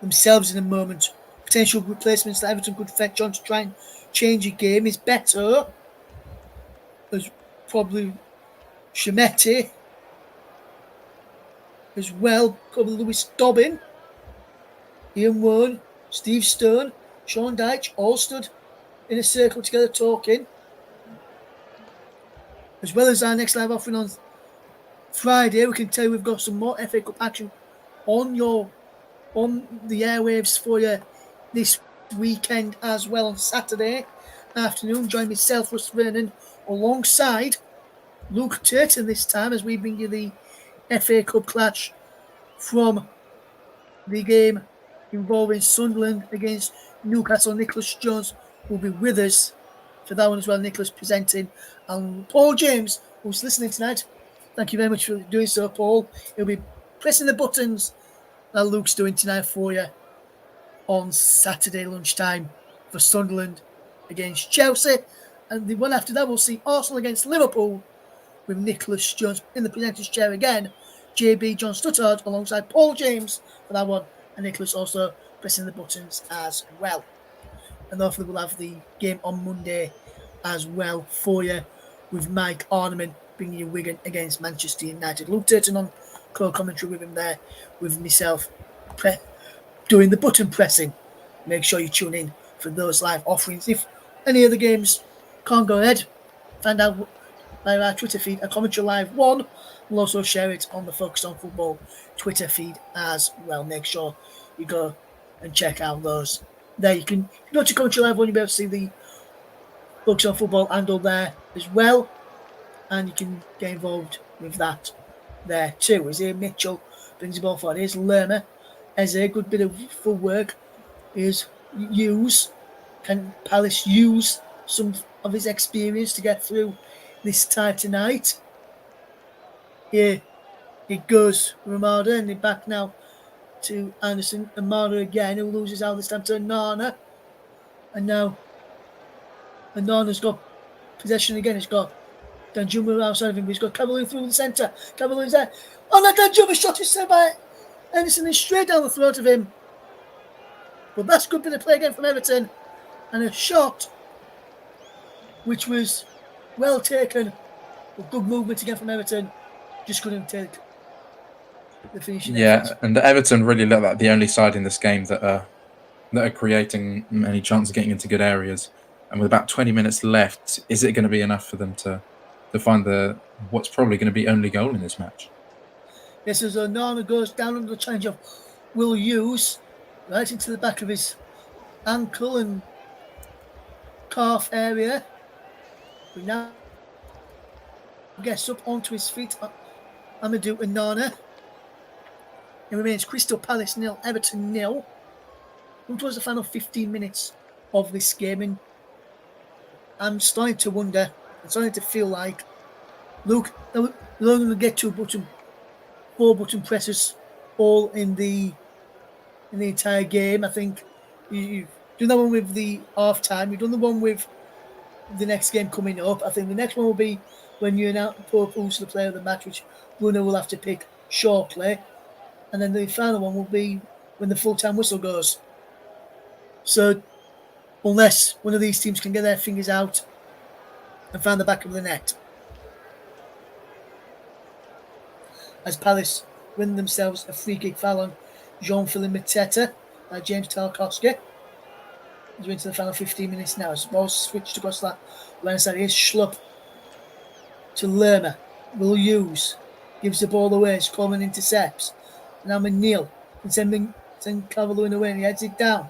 themselves in a moment. Potential replacements that Everton could fetch on to try and change a game is better. There's probably Shemetti as well, probably Lewis Dobbin, Ian Wood, Steve Stone, Sean Dyche, all stood in a circle together talking. As well as our next live offering on Friday, we can tell you we've got some more FA Cup action on the airwaves for you this weekend as well on Saturday afternoon. Join myself, Russ Vernon, alongside Luke Turton this time as we bring you the FA Cup clash from the game involving Sunderland against Newcastle. Nicholas Jones will be with us for that one as well. Nicholas presenting, and Paul James, who's listening tonight. Thank you very much for doing so, Paul. He'll be pressing the buttons that Luke's doing tonight for you on Saturday lunchtime for Sunderland against Chelsea. And the one after that, we'll see Arsenal against Liverpool with Nicholas Jones in the presenter's chair again. JB John Stuttard alongside Paul James for that one. And Nicholas also pressing the buttons as well. And hopefully we'll have the game on Monday as well for you with Mike Arneman bringing you Wigan against Manchester United. Luke Turton on co-commentary with him there, with myself doing the button pressing. Make sure you tune in for those live offerings. If any of the games can't go ahead, find out via our Twitter feed at Commentary Live 1. We'll also share it on the Focus on Football Twitter feed as well. Make sure you go and check out those. There you can go to Commentary Live 1, you'll be able to see the Focus on Football handle there as well. And you can get involved with that there too. Isaiah Mitchell brings the ball forward. Here's Lerma. As a good bit of full work. Here's Hughes. Can Palace use some of his experience to get through this tie tonight? Here it goes, Ramada, and they're back now to Anderson. Amada again, who loses out this time to Onana. And now Onana's got possession again. He's got Danjuma outside of him. He's got Cavalier through the centre. Cavalier's there. Oh no, Danjuma shot is set by Anderson is straight down the throat of him. But that's a good bit of play again from Everton. And a shot which was well taken. But good movement again from Everton. Just couldn't take the finishing. Yeah, and Everton really look like the only side in this game that are creating many chances of getting into good areas. And with about 20 minutes left, is it going to be enough for them to find what's probably going to be only goal in this match? Yes, as Onana goes down under the challenge of Will Hughes, right into the back of his ankle and calf area. But now gets up onto his feet. Amadou Onana. It remains Crystal Palace 0, Everton 0. Come towards the final 15 minutes of this game, and I'm starting to wonder, I'm starting to feel like, look, they're only going to get four button presses all in the entire game. I think you've done that one with the half time. You've done the one with the next game coming up. I think the next one will be when you announce who's the player of the match, which Bruno will have to pick shortly. And then the final one will be when the full time whistle goes. So, unless one of these teams can get their fingers out and find the back of the net, as Palace win themselves a free kick foul on Jean-Philippe Mateta by James Tarkowski. As we're into the final 15 minutes now. As ball switched across that line side. Here's Schlupp to Lerma. Will Hughes gives the ball away. It's Coleman intercepts. Now McNeil can send Calvert-Lewin away and he heads it down.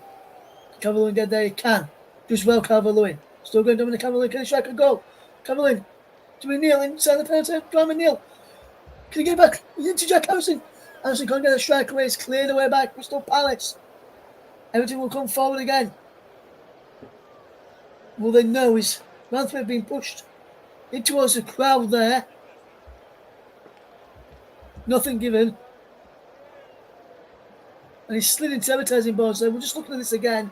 Calvert-Lewin get there he can. Does well Calvert-Lewin. Still going Dominic Calvert-Lewin. Can he strike a goal? Calvert-Lewin to McNeil inside the penalty. Go McNeil. Can he get back into Jack Harrison? Harrison can't get the strike away. It's cleared away by Crystal Palace. Everton will come forward again. Will they know is Ranthwaite being pushed in towards the crowd there. Nothing given. And he's slid into advertising boards there. We're just looking at this again.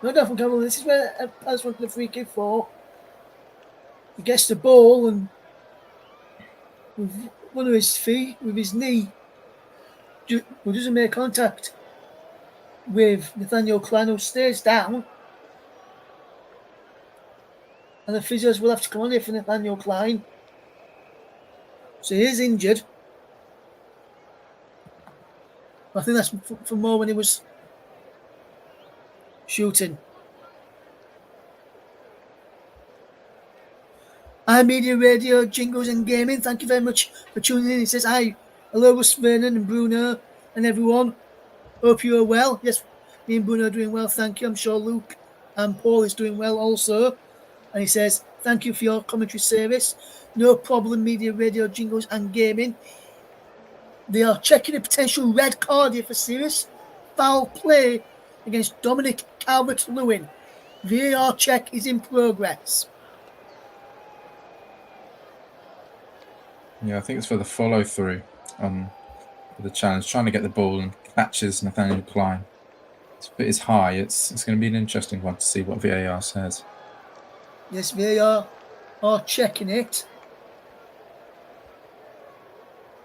No doubt from Cameron. This is where Palace wanted the free kick for. He gets the ball and with one of his feet, with his knee, doesn't make contact with Nathaniel Klein, who stays down. And the physios will have to come on here for Nathaniel Klein. So he is injured. I think that's for more when he was shooting. iMedia Radio, Jingles and Gaming, thank you very much for tuning in. He says, hi, hello, Russ Vernon and Bruno and everyone. Hope you are well. Yes, me and Bruno are doing well, thank you. I'm sure Luke and Paul is doing well also. And he says, thank you for your commentary service. No problem, Media Radio, Jingles and Gaming. They are checking a potential red card here for serious foul play against Dominic Calvert-Lewin. VAR check is in progress. Yeah, I think it's for the follow through for the challenge, trying to get the ball and catches Nathaniel Klein. It's a bit high. It's going to be an interesting one to see what VAR says. Yes, VAR are checking it.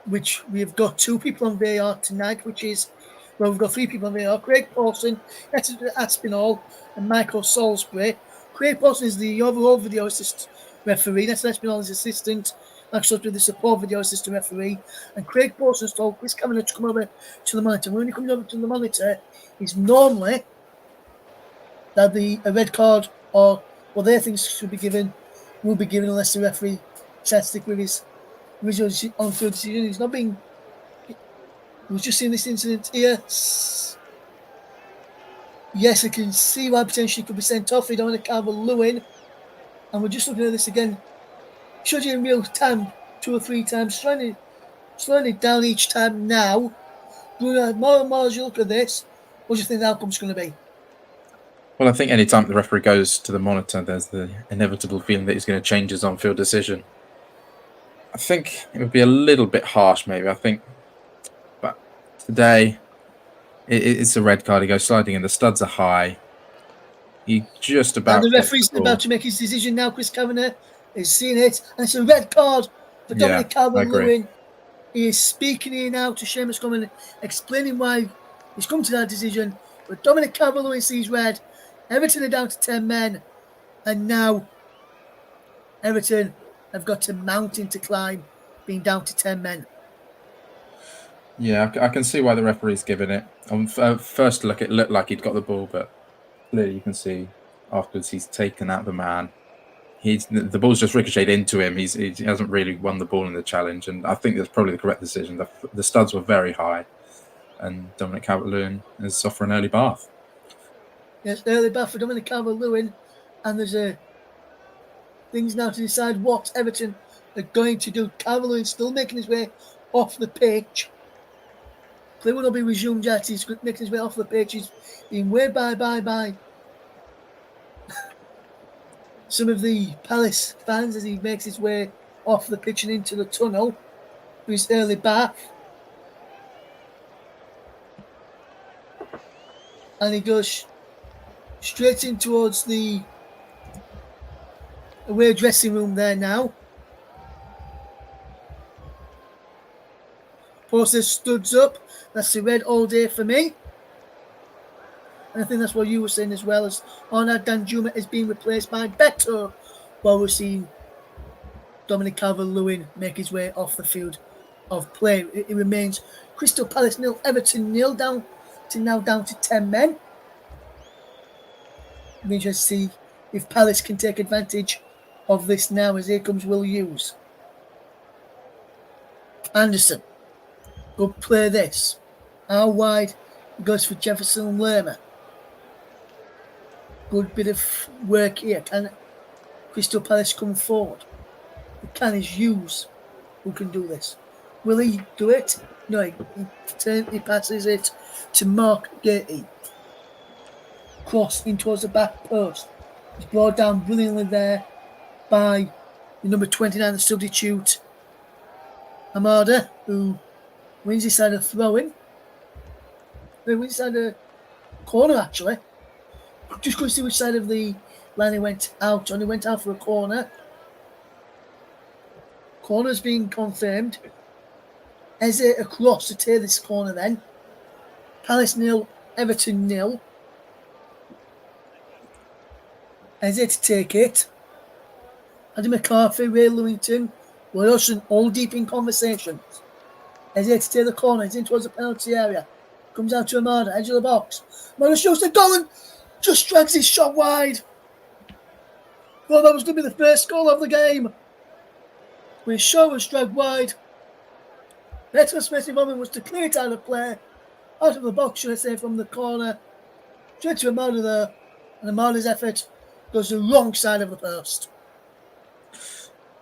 Which we've got two people on VAR tonight, we've got three people on VAR. Craig Paulson, Aspinall, and Michael Salisbury. Craig Paulson is the overall video assist referee. That's Aspinall is assistant. Actually, with the support video assistant referee. And Craig Paulson's told Chris Kavanagh to come over to the monitor. When he comes over to the monitor, it's normally that a red card or what they think should be given will be given unless the referee tries to stick with his original on-field decision. He's not being. We've just seen this incident here. Yes, I can see why potentially could be sent off. We don't want to Calvert-Lewin. And we're just looking at this again. Showed you in real time 2 or 3 times, slowing it down each time now. Bruno, more and more as you look at this, what do you think the outcome's going to be? Well, I think any time the referee goes to the monitor, there's the inevitable feeling that he's going to change his on-field decision. I think it would be a little bit harsh, maybe. But today, it's a red card. He goes sliding in. The studs are high. He just about. And the referee's about to make his decision now. Chris Kavanagh is seeing it, and it's a red card for Dominic Calvert-Lewin. He is speaking here now to Seamus Coleman, explaining why he's come to that decision. But Dominic Calvert-Lewin sees red. Everton are down to 10 men, and now Everton have got to mountain to climb, being down to 10 men. Yeah, I can see why the referee's given it. On first look, it looked like he'd got the ball, but clearly you can see afterwards he's taken out the man. the ball's just ricocheted into him. He hasn't really won the ball in the challenge, and I think that's probably the correct decision. The studs were very high, and Dominic Calvert-Lewin is off for an early bath. Yes, early bath for Dominic Calvert-Lewin, and there's things now to decide what Everton are going to do. Calvert-Lewin still making his way off the pitch. Play will not be resumed yet. He's making his way off the pitch. He's being waved by some of the Palace fans as he makes his way off the pitch and into the tunnel for his early bath. And he goes straight in towards the away dressing room there now. Poster studs up. That's the red all day for me. And I think that's what you were saying as well, as Arnaud Danjuma is being replaced by Beto, while we're seeing Dominic Calvert-Lewin make his way off the field of play. It remains Crystal Palace 0, Everton 0, down to 10 men. It'll be interesting to see if Palace can take advantage of this now, as here comes Will Hughes. Anderson, go play this. Out wide, goes for Jefferson Lerma. Good bit of work here. Can Crystal Palace come forward? Can is Hughes who can do this? Will he do it? No, he passes it to Mark Gaiety. Cross in towards the back post. He's brought down brilliantly there by the number 29, the substitute, Amada, who wins his side of throwing. He wins his side of corner, actually. Just going to see which side of the line he went out on. He went out for a corner. Corner's being confirmed. Eze across to take this corner then. Palace 0, Everton 0. Eze to take it. Paddy McCarthy, Ray Lewington, Wilson, all deep in conversations. Eze to take the corner. He's in towards the penalty area. Comes out to Amada, edge of the box. Amada shoots the goal and just drags his shot wide. Well, that was going to be the first goal of the game. When his shot was dragged wide, Beto's best moment was to clear it out of play, out of the box, should I say, from the corner. Straight to Amada there, and Amada's effort goes the wrong side of the post.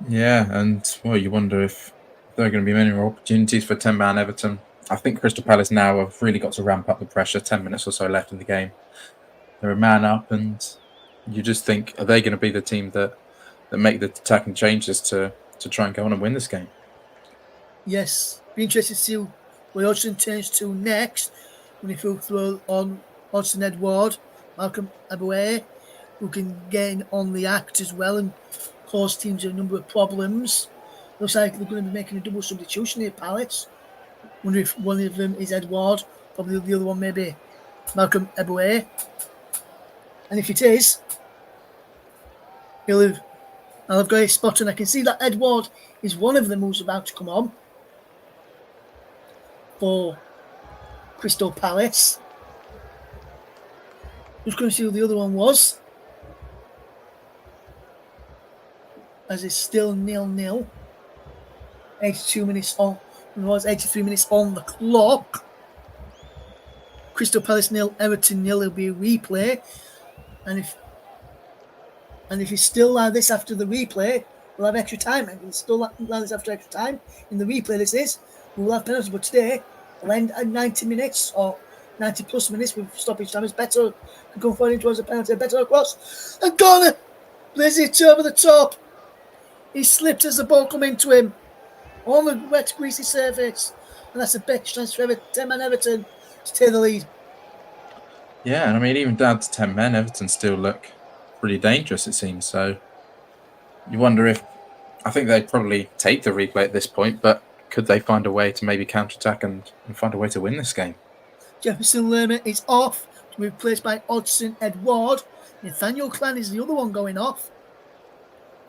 Yeah, and well, you wonder if there are going to be many more opportunities for 10-man Everton. I think Crystal Palace now have really got to ramp up the pressure. 10 minutes or so left in the game. They're a man up, and you just think, are they going to be the team that make the attacking changes to try and go on and win this game? Yes, be interested to see what Hodgson turns to next when he will throw on Hodgson Edward, Malcolm Aboué, who can get in on the act as well and cause teams a number of problems. Looks like they're going to be making a double substitution here, Palace. Wonder if one of them is Edward, probably the other one maybe Malcolm Aboué. And if it is, I'll have got it spot on. I can see that Edward is one of them who's about to come on for Crystal Palace. Just going to see who the other one was, as it's still 0-0. 82 minutes on. It was 83 minutes on the clock. Crystal Palace 0, Everton 0. It'll be a replay, and if it's still like this after the replay, we'll have extra time. And it's still like this after extra time in the replay. This is we'll have penalties, but today we'll end at 90 minutes or 90 plus minutes with stoppage time. It's better to go forward towards the penalty. Better across and gone. Plays it over the top. He slipped as the ball come into him on the wet, greasy surface, and that's a big chance for 10-man Everton to take the lead. Yeah, and I mean, even down to 10 men, Everton still look pretty dangerous, it seems. So you wonder if, I think they'd probably take the replay at this point, but could they find a way to maybe counter-attack and find a way to win this game? Jefferson Lerma is off to be replaced by Hodgson Edward. Nathaniel Clan is the other one going off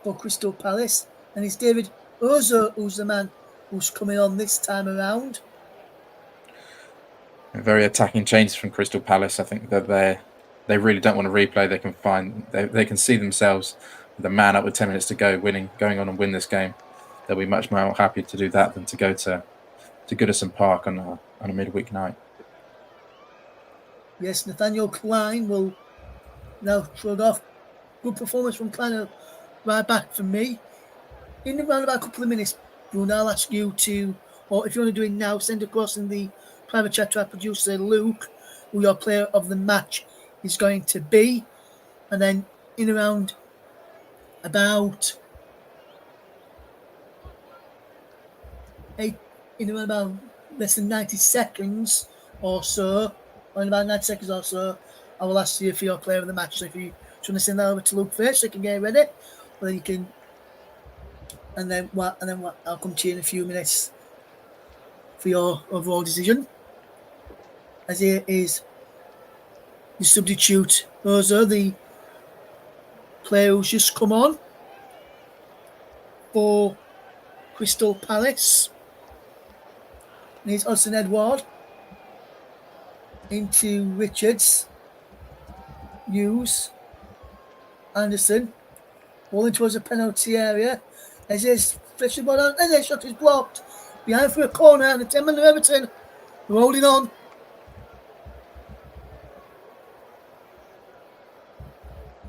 for Crystal Palace, and it's David Ozo who's the man who's coming on this time around. Very attacking changes from Crystal Palace. I think that they really don't want to replay. They can see themselves with a man up with 10 minutes to go, going on and win this game, they'll be much more happy to do that than to go to Goodison Park on a midweek night. Yes, Nathaniel Klein will now shrug off. Good performance from Klein, right back from me. In around about a couple of minutes, Bruno, I'll ask you to, or if you want to do it now, send across in the private chat to our producer Luke who your player of the match is going to be. And then in around about less than 90 seconds or so, or in about 90 seconds or so, I will ask you for your player of the match. So if you just want to send that over to Luke first, so you can get ready, well, then you can, and then I'll come to you in a few minutes for your overall decision. As here is the substitute Rosa, the player who's just come on for Crystal Palace. And he's Hudson Edward into Richards, Hughes, Anderson, rolling towards the penalty area. As his flips the ball out, and his shot is blocked. Behind for a corner, and the 10-man of Everton holding on.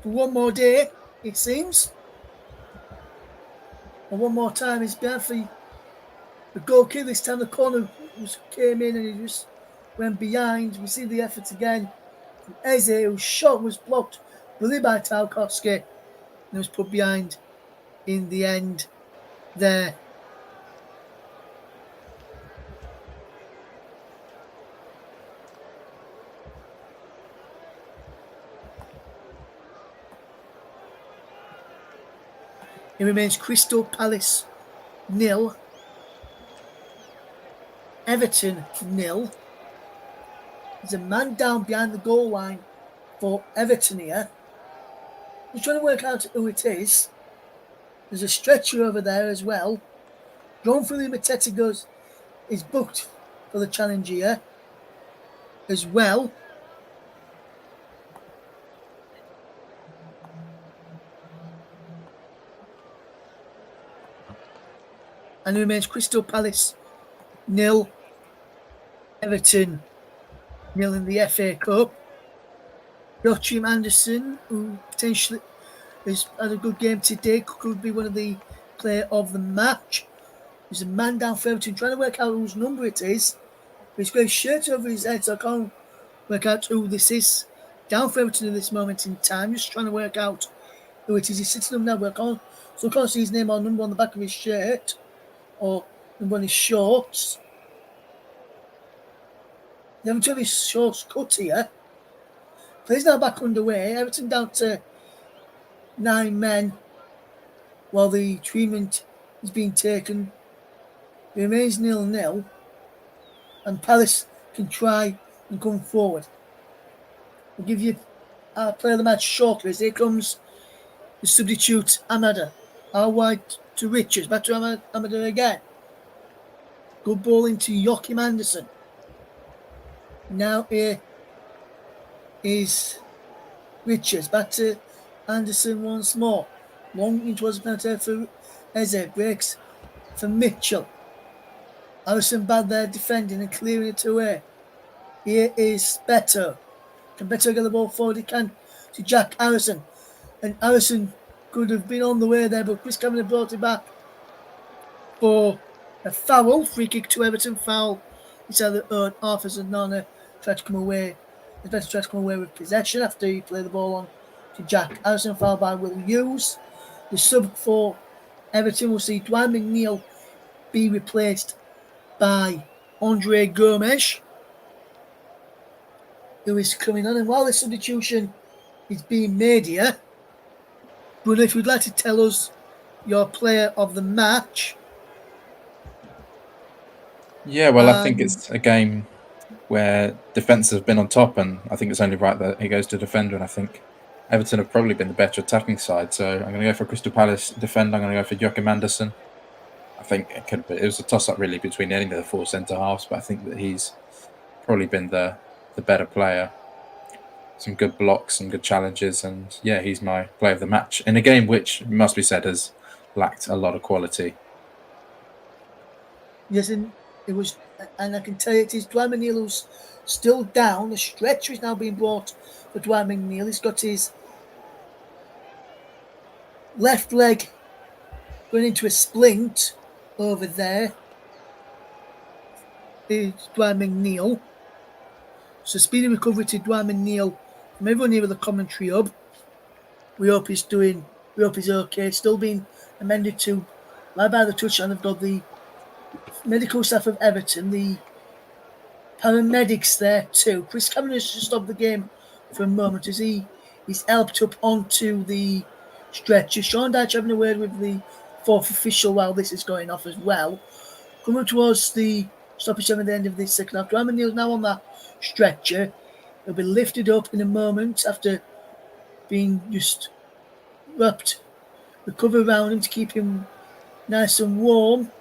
For one more day, it seems. And one more time, he's behind for the goal kick. This time the corner came in and he just went behind. We see the effort again from Eze, whose shot was blocked really by Tarkowski and was put behind in the end there. It remains Crystal Palace 0, Everton 0. There's a man down behind the goal line for Everton here. He's trying to work out who it is. There's a stretcher over there as well. John Philip Mateta goes is booked for the challenge here as well. And it remains Crystal Palace 0, Everton 0 in the FA Cup. Joachim Anderson, who potentially has had a good game today, could be one of the player of the match. There's a man down for Everton trying to work out whose number it is. But he's got his shirt over his head, so I can't work out who this is. Down for Everton at this moment in time, just trying to work out who it is. He's sitting up now, but I can't see his name or number on the back of his shirt or number on his shorts. They haven't his shorts cut here. Play's now back underway. Everton down to 9 men while the treatment is being taken. It remains 0-0. And Palace can try and come forward. We'll give you our player of the match shortly. As here comes the substitute Amada. Out wide to Richards. Back to Amada again. Good ball into Joachim Anderson. Now here is Richards. Back to Anderson once more. Long into the penalty for Eze. Breaks for Mitchell. Harrison bad there defending and clearing it away. Here is Beto. Can Beto get the ball forward? He can to Jack Harrison. And Harrison could have been on the way there, but Chris Cameron brought it back for a foul. Free kick to Everton. Foul. It's either Arthurs and Nana tried to come away. It's better tried to come away with possession after he played the ball on to Jack Harrison. Foul by Will Hughes. The sub for Everton will see Dwight McNeil be replaced by Andre Gomes, who is coming on. And while the substitution is being made here, Bruno, if you'd like to tell us your player of the match. Yeah, well, I think it's a game where defence have been on top, and I think it's only right that he goes to defender. And I think Everton have probably been the better attacking side. So I'm going to go for Crystal Palace defender. I'm going to go for Joachim Anderson. I think it was a toss-up really between any of the 4 centre halves, but I think that he's probably been the better player. some good blocks, some good challenges, and yeah, he's my player of the match in a game which must be said has lacked a lot of quality. Yes, and it was, and I can tell you it is Dwight McNeil who's still down. The stretcher is now being brought for Dwight McNeil. He's got his left leg going into a splint over there. It's Dwight McNeil. So speedy recovery to Dwight McNeil from everyone here at the commentary hub. We hope he's okay. Still being amended to lie by the touchline. They've got the medical staff of Everton, the paramedics there too. Chris Cameron has just stopped the game for a moment as he's helped up onto the stretcher. Sean Dyche having a word with the fourth official while this is going off as well. Coming towards the stoppage time at the end of this second half. Dwight McNeil's now on that stretcher. He'll be lifted up in a moment after being just wrapped the cover around him to keep him nice and warm.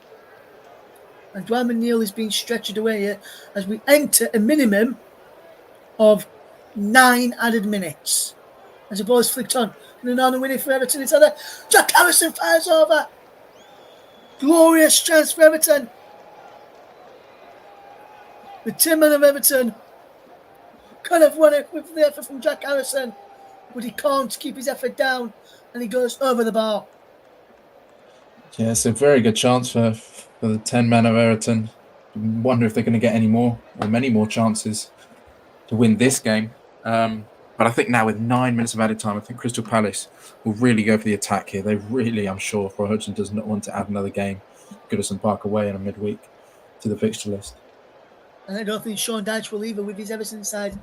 And Dwight McNeil is being stretched away here as we enter a minimum of 9 added minutes. As the ball is flicked on. And on a winning for Everton. It's other. Jack Harrison fires over. Glorious chance for Everton. The tin man of Everton could have won it with the effort from Jack Harrison, but he can't keep his effort down and he goes over the bar. Yeah, it's a very good chance for the 10 men of Everton. Wonder if they're going to get any more or many more chances to win this game. But I think now with 9 minutes of added time, I think Crystal Palace will really go for the attack here. They really, I'm sure, Roy Hodgson does not want to add another game, Goodison Park away in a midweek, to the fixture list. And I don't think Sean Dyche will either with his Everton side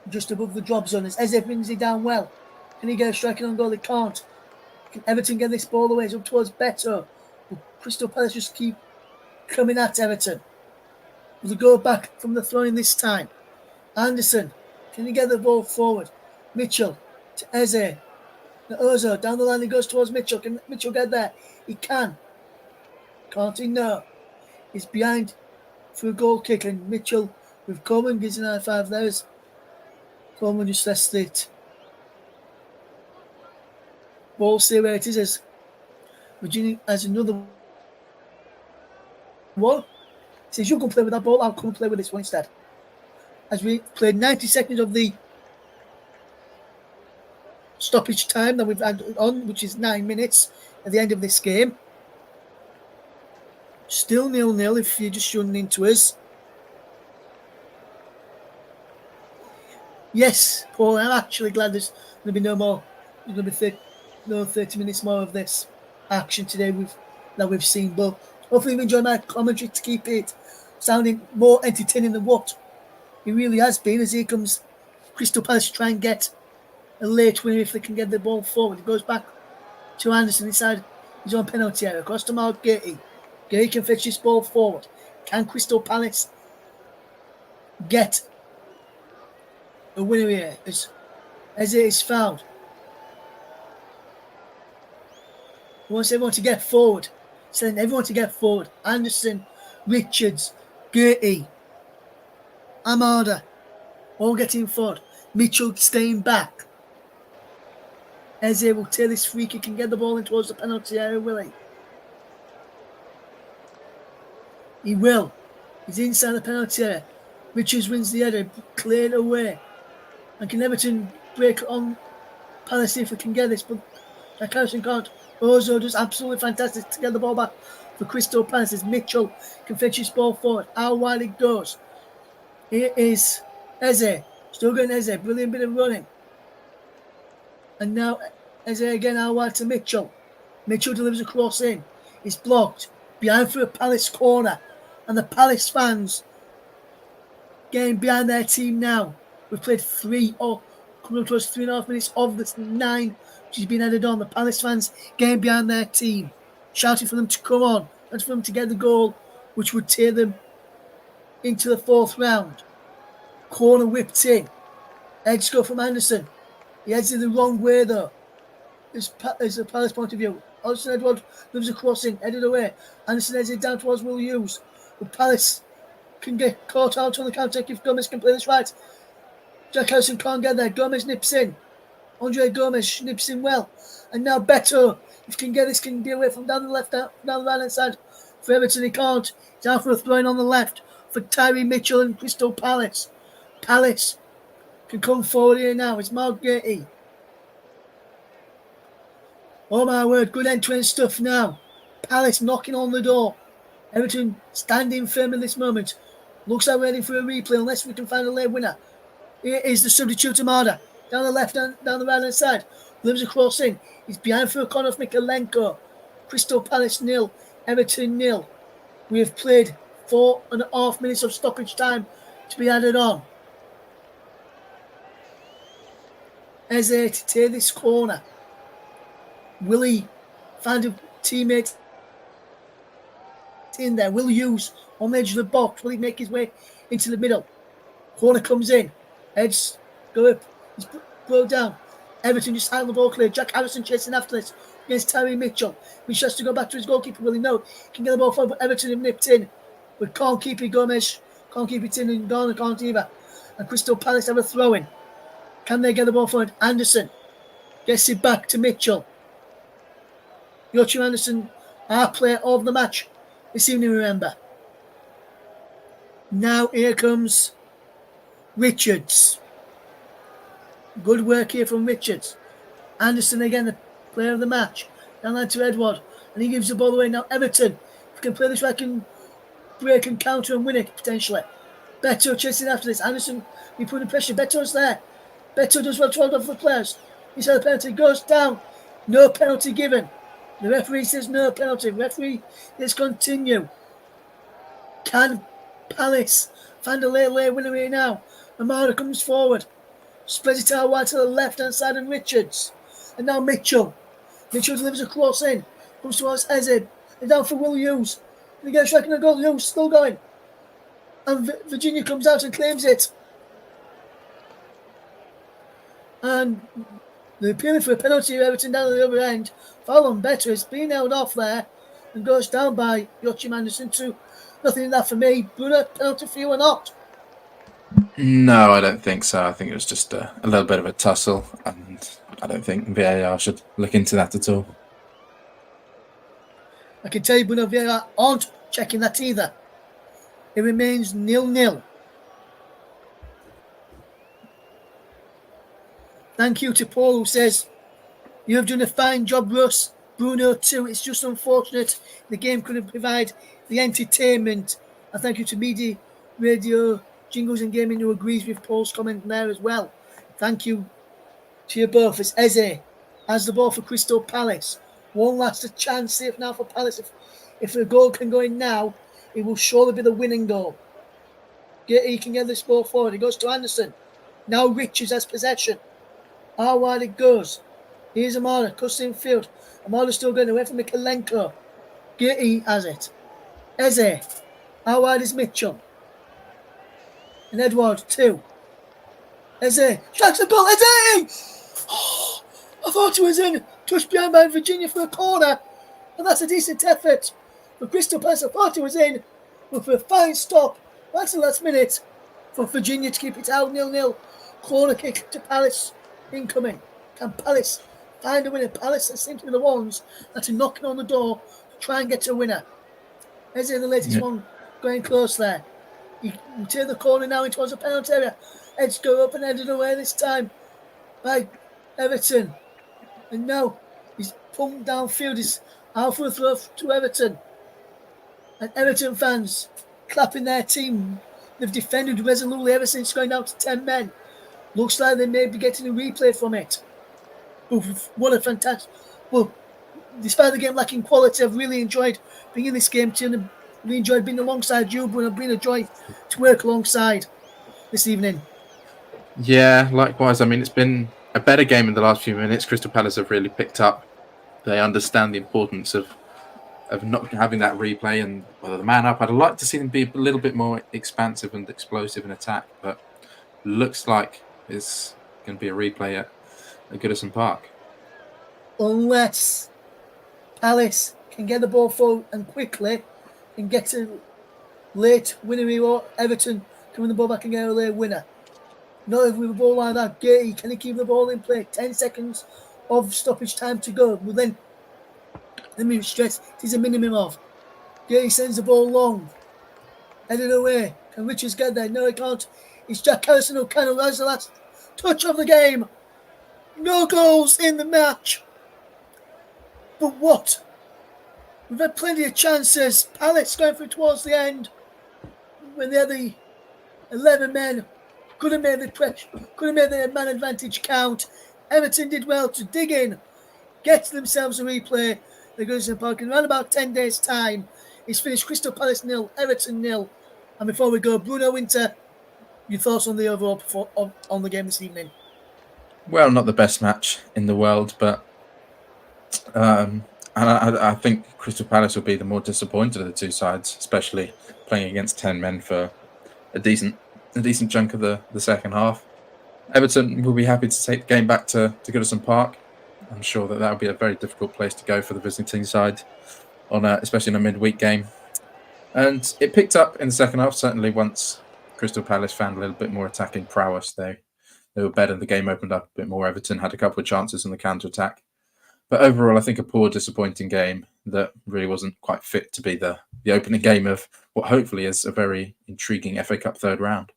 just above the drop zone. As Eze brings it down well. Can he get a striking on goal? They can't. Can Everton get this ball away? It's up towards Beto. Will Crystal Palace just keep coming at Everton? Will they go back from the throw-in this time? Anderson, can he get the ball forward? Mitchell to Eze. Now Ozo, down the line he goes towards Mitchell. Can Mitchell get there? He can. Can't he? No. He's behind for a goal kick, and Mitchell with Coleman gives an high-5. There's Coleman just lets it. Ball stay where it is as Virginia has another one. He says, you can play with that ball, I'll come and play with this one instead. As we played 90 seconds of the stoppage time that we've had on, which is 9 minutes at the end of this game. Still 0-0 if you're just tuning into us. Yes, Paul, I'm actually glad there's going to be no more. There's going to be 30 minutes more of this action today that we've seen. But hopefully you enjoy my commentary to keep it sounding more entertaining than what it really has been. As here comes Crystal Palace to try and get a late winner if they can get the ball forward. It goes back to Anderson inside his own penalty area. Across to Mark Gahey. Gahey can fetch this ball forward. Can Crystal Palace get a winner here as it is fouled? He wants everyone to get forward. He's telling everyone to get forward. Anderson, Richards, Gahey, Amada, all getting forward. Mitchell staying back. Eze will take this free kick and get the ball in towards the penalty area, will he? He will. He's inside the penalty area. Richards wins the header, cleared away. And can Everton break on Palace if we can get this? But Jack Harrison can't. Ozo does absolutely fantastic to get the ball back for Crystal Palace as Mitchell can fetch his ball forward. How wide it goes. Here is Eze. Still going Eze. Brilliant bit of running. And now Eze again out wide to Mitchell. Mitchell delivers a cross in. It's blocked. Behind for a Palace corner. And the Palace fans getting behind their team now. We've played coming up towards 3.5 minutes of the 9 which has been added on. The Palace fans getting behind their team. Shouting for them to come on. And for them to get the goal which would take them into the 4th round. Corner whipped in. Edge go from Anderson. He heads in the wrong way though. As a Palace point of view. Alison Edward moves a crossing, headed away. Anderson heads it down towards Will Hughes. But Palace can get caught out on the counter if Gomez can play this right. Jack Harrison can't get there. Gomez nips in. Andre Gomez nips in well. And now Beto, if he can get this, can get away from down the left, down the right hand side. For Everton, he can't. He's out for a throw in on the left for Tyree Mitchell and Crystal Palace. Palace can come forward here now. It's Margate. Oh my word, good end-to-end stuff now. Palace knocking on the door. Everton standing firm in this moment. Looks like we're heading for a replay unless we can find a late winner. Here is the substitute Amada. Down the left and down the right hand side. Lives across in. He's behind for a corner of Mikalenko. Crystal Palace 0. Everton 0. We have played 4.5 minutes of stoppage time to be added on. Eze to take this corner. Will he find a teammate in there? Will Hughes on the edge of the box? Will he make his way into the middle? Corner comes in. Heads go up. He's brought down. Everton just handle the ball clear. Jack Harrison chasing after this against Tyree Mitchell. He has to go back to his goalkeeper. Will he know? He can get the ball forward, but Everton have nipped in. But can't keep it. Gomez can't keep it in, and Garner can't either. And Crystal Palace have a throw in. Can they get the ball forward? Anderson gets it back to Mitchell. Joachim Anderson, our player of the match this evening, remember. Now here comes Richards. Good work here from Richards. Anderson again, the player of the match. Down there to Edward. And he gives the ball away. Now Everton, if you can play this right, can break and counter and win it potentially. Beto chasing after this. Anderson, he putting pressure. Beto's there. Beto does well to hold off the players. He said the penalty goes down. No penalty given. The referee says no penalty. Referee, let's continue. Can Palace find a late winner here now? Amara comes forward. Spreads it out wide to the left-hand side and Richards. And now Mitchell. Mitchell delivers a cross in. Comes towards Eze. And down for Will Hughes. And he gets striking a goal. Hughes still going. And Virginia comes out and claims it. And they're appealing for a penalty. Everton down at the other end. Foul on Better. It's been held off there. And goes down by Joachim Anderson to nothing in that for me. Bruno, penalty for you or not? No, I don't think so. I think it was just a little bit of a tussle, and I don't think VAR should look into that at all. I can tell you, Bruno VAR aren't checking that either. It remains 0-0. Thank you to Paul, who says, you have done a fine job, Russ. Bruno too. It's just unfortunate the game couldn't provide the entertainment. And thank you to Media Radio Jingles and Gaming, who agrees with Paul's comment there as well. Thank you to you both. It's Eze has the ball for Crystal Palace. One last chance safe now for Palace. If the goal can go in now, it will surely be the winning goal. He can get this ball forward. It goes to Anderson. Now Richards has possession. How wide it goes. Here's Amara, cuts in field. Amara still going away from Mikalenko. Gitty has it. Eze. How wide is Mitchell? And Edward, 2. Eze. Strikes the ball. Eze! Oh, I thought he was in. Touched behind by Virginia for a corner. And that's a decent effort. For Crystal Palace, I thought he was in. But for a fine stop, that's the last minute for Virginia to keep it out 0-0. Corner kick to Palace. Incoming. Can Palace find a winner? Palace seem to be the ones that are knocking on the door to try and get a winner. Eze, the latest one, going close there. He take the corner now into the penalty area. Edge go up and headed away this time by Everton. And now he's pumped downfield. He's out for a throw to Everton. And Everton fans clapping their team. They've defended resolutely ever since going down to 10 men. Looks like they may be getting a replay from it. Oof, what a fantastic... Well, despite the game lacking quality, I've really enjoyed being in this game too, and really enjoyed being alongside you, but it's been a joy to work alongside this evening. Yeah, likewise. I mean, it's been a better game in the last few minutes. Crystal Palace have really picked up. They understand the importance of not having that replay and whether the man up. I'd like to see them be a little bit more expansive and explosive in attack, but looks like it's going to be a replay at Goodison Park. Unless Palace can get the ball forward and quickly and get a late winner, or Everton can win the ball back and get a late winner. Not with the ball like that. Gay, can he keep the ball in play? 10 seconds of stoppage time to go. Well, then, let me stress, it is a minimum of. Gay sends the ball long. Headed away. Can Richards get there? No, he can't. It's Jack Harrison who can. That's the last touch of the game. No goals in the match. But what? We've had plenty of chances. Palace going through towards the end. When they had the 11 men, could have made the pressure, could have made the man advantage count. Everton did well to dig in, get themselves a replay. The Goodison Park in around about 10 days' time. It's finished Crystal Palace 0, Everton 0. And before we go, Bruno Winter, your thoughts on the overall on the game this evening? Well, not the best match in the world, but and I think Crystal Palace will be the more disappointed of the two sides, especially playing against 10 men for a decent chunk of the second half. Everton will be happy to take the game back to Goodison Park. I'm sure that will be a very difficult place to go for the visiting side, especially in a midweek game. And it picked up in the second half, certainly once Crystal Palace found a little bit more attacking prowess. They were better. The game opened up a bit more. Everton had a couple of chances on the counter-attack. But overall, I think a poor, disappointing game that really wasn't quite fit to be the opening game of what hopefully is a very intriguing FA Cup third round.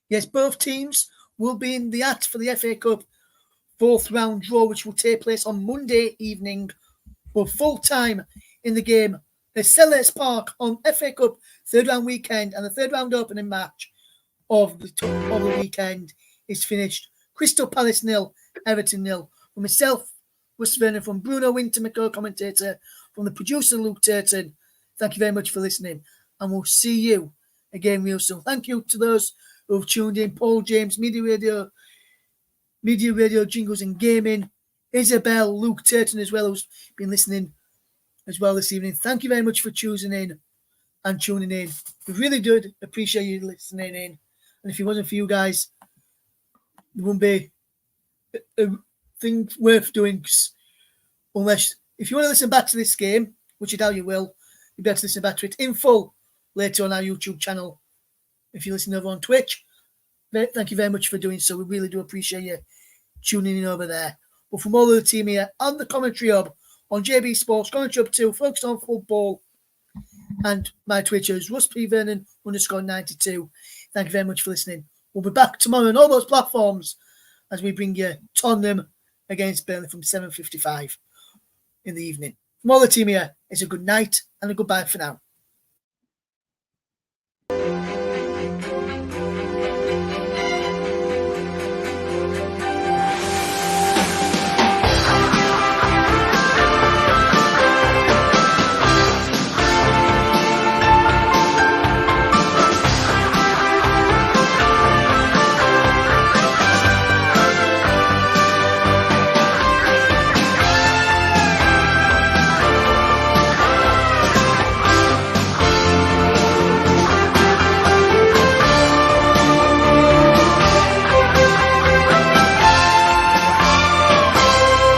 Yes, both teams will be in the act for the FA Cup fourth round draw, which will take place on Monday evening, but full time in the game at Selhurst Park on FA Cup third round weekend, and the third round opening match of the weekend is finished. Crystal Palace 0, Everton 0. From myself, Wes Vernon, from Bruno Winter, my co-commentator, from the producer Luke Turton. Thank you very much for listening, and we'll see you again real soon. Thank you to those who have tuned in: Paul James, Media Radio, Jingles and Gaming, Isabel, Luke Turton as well, who's been listening as well this evening. Thank you very much for choosing in and tuning in. We really did appreciate you listening in. And if it wasn't for you guys, there wouldn't be a thing worth doing. Unless, if you want to listen back to this game, which I doubt you will, you'll be able to listen back to it in full later on our YouTube channel. If you listen over on Twitch, thank you very much for doing so. We really do appreciate you tuning in over there. But from all of the team here on the Commentary Hub, on JB Sports, Commentary Hub 2, focused on football, and my Twitter is RussPVernon_92. Thank you very much for listening. We'll be back tomorrow on all those platforms as we bring you Tottenham against Burnley from 7:55 in the evening. From all the team here, it's a good night and a goodbye for now.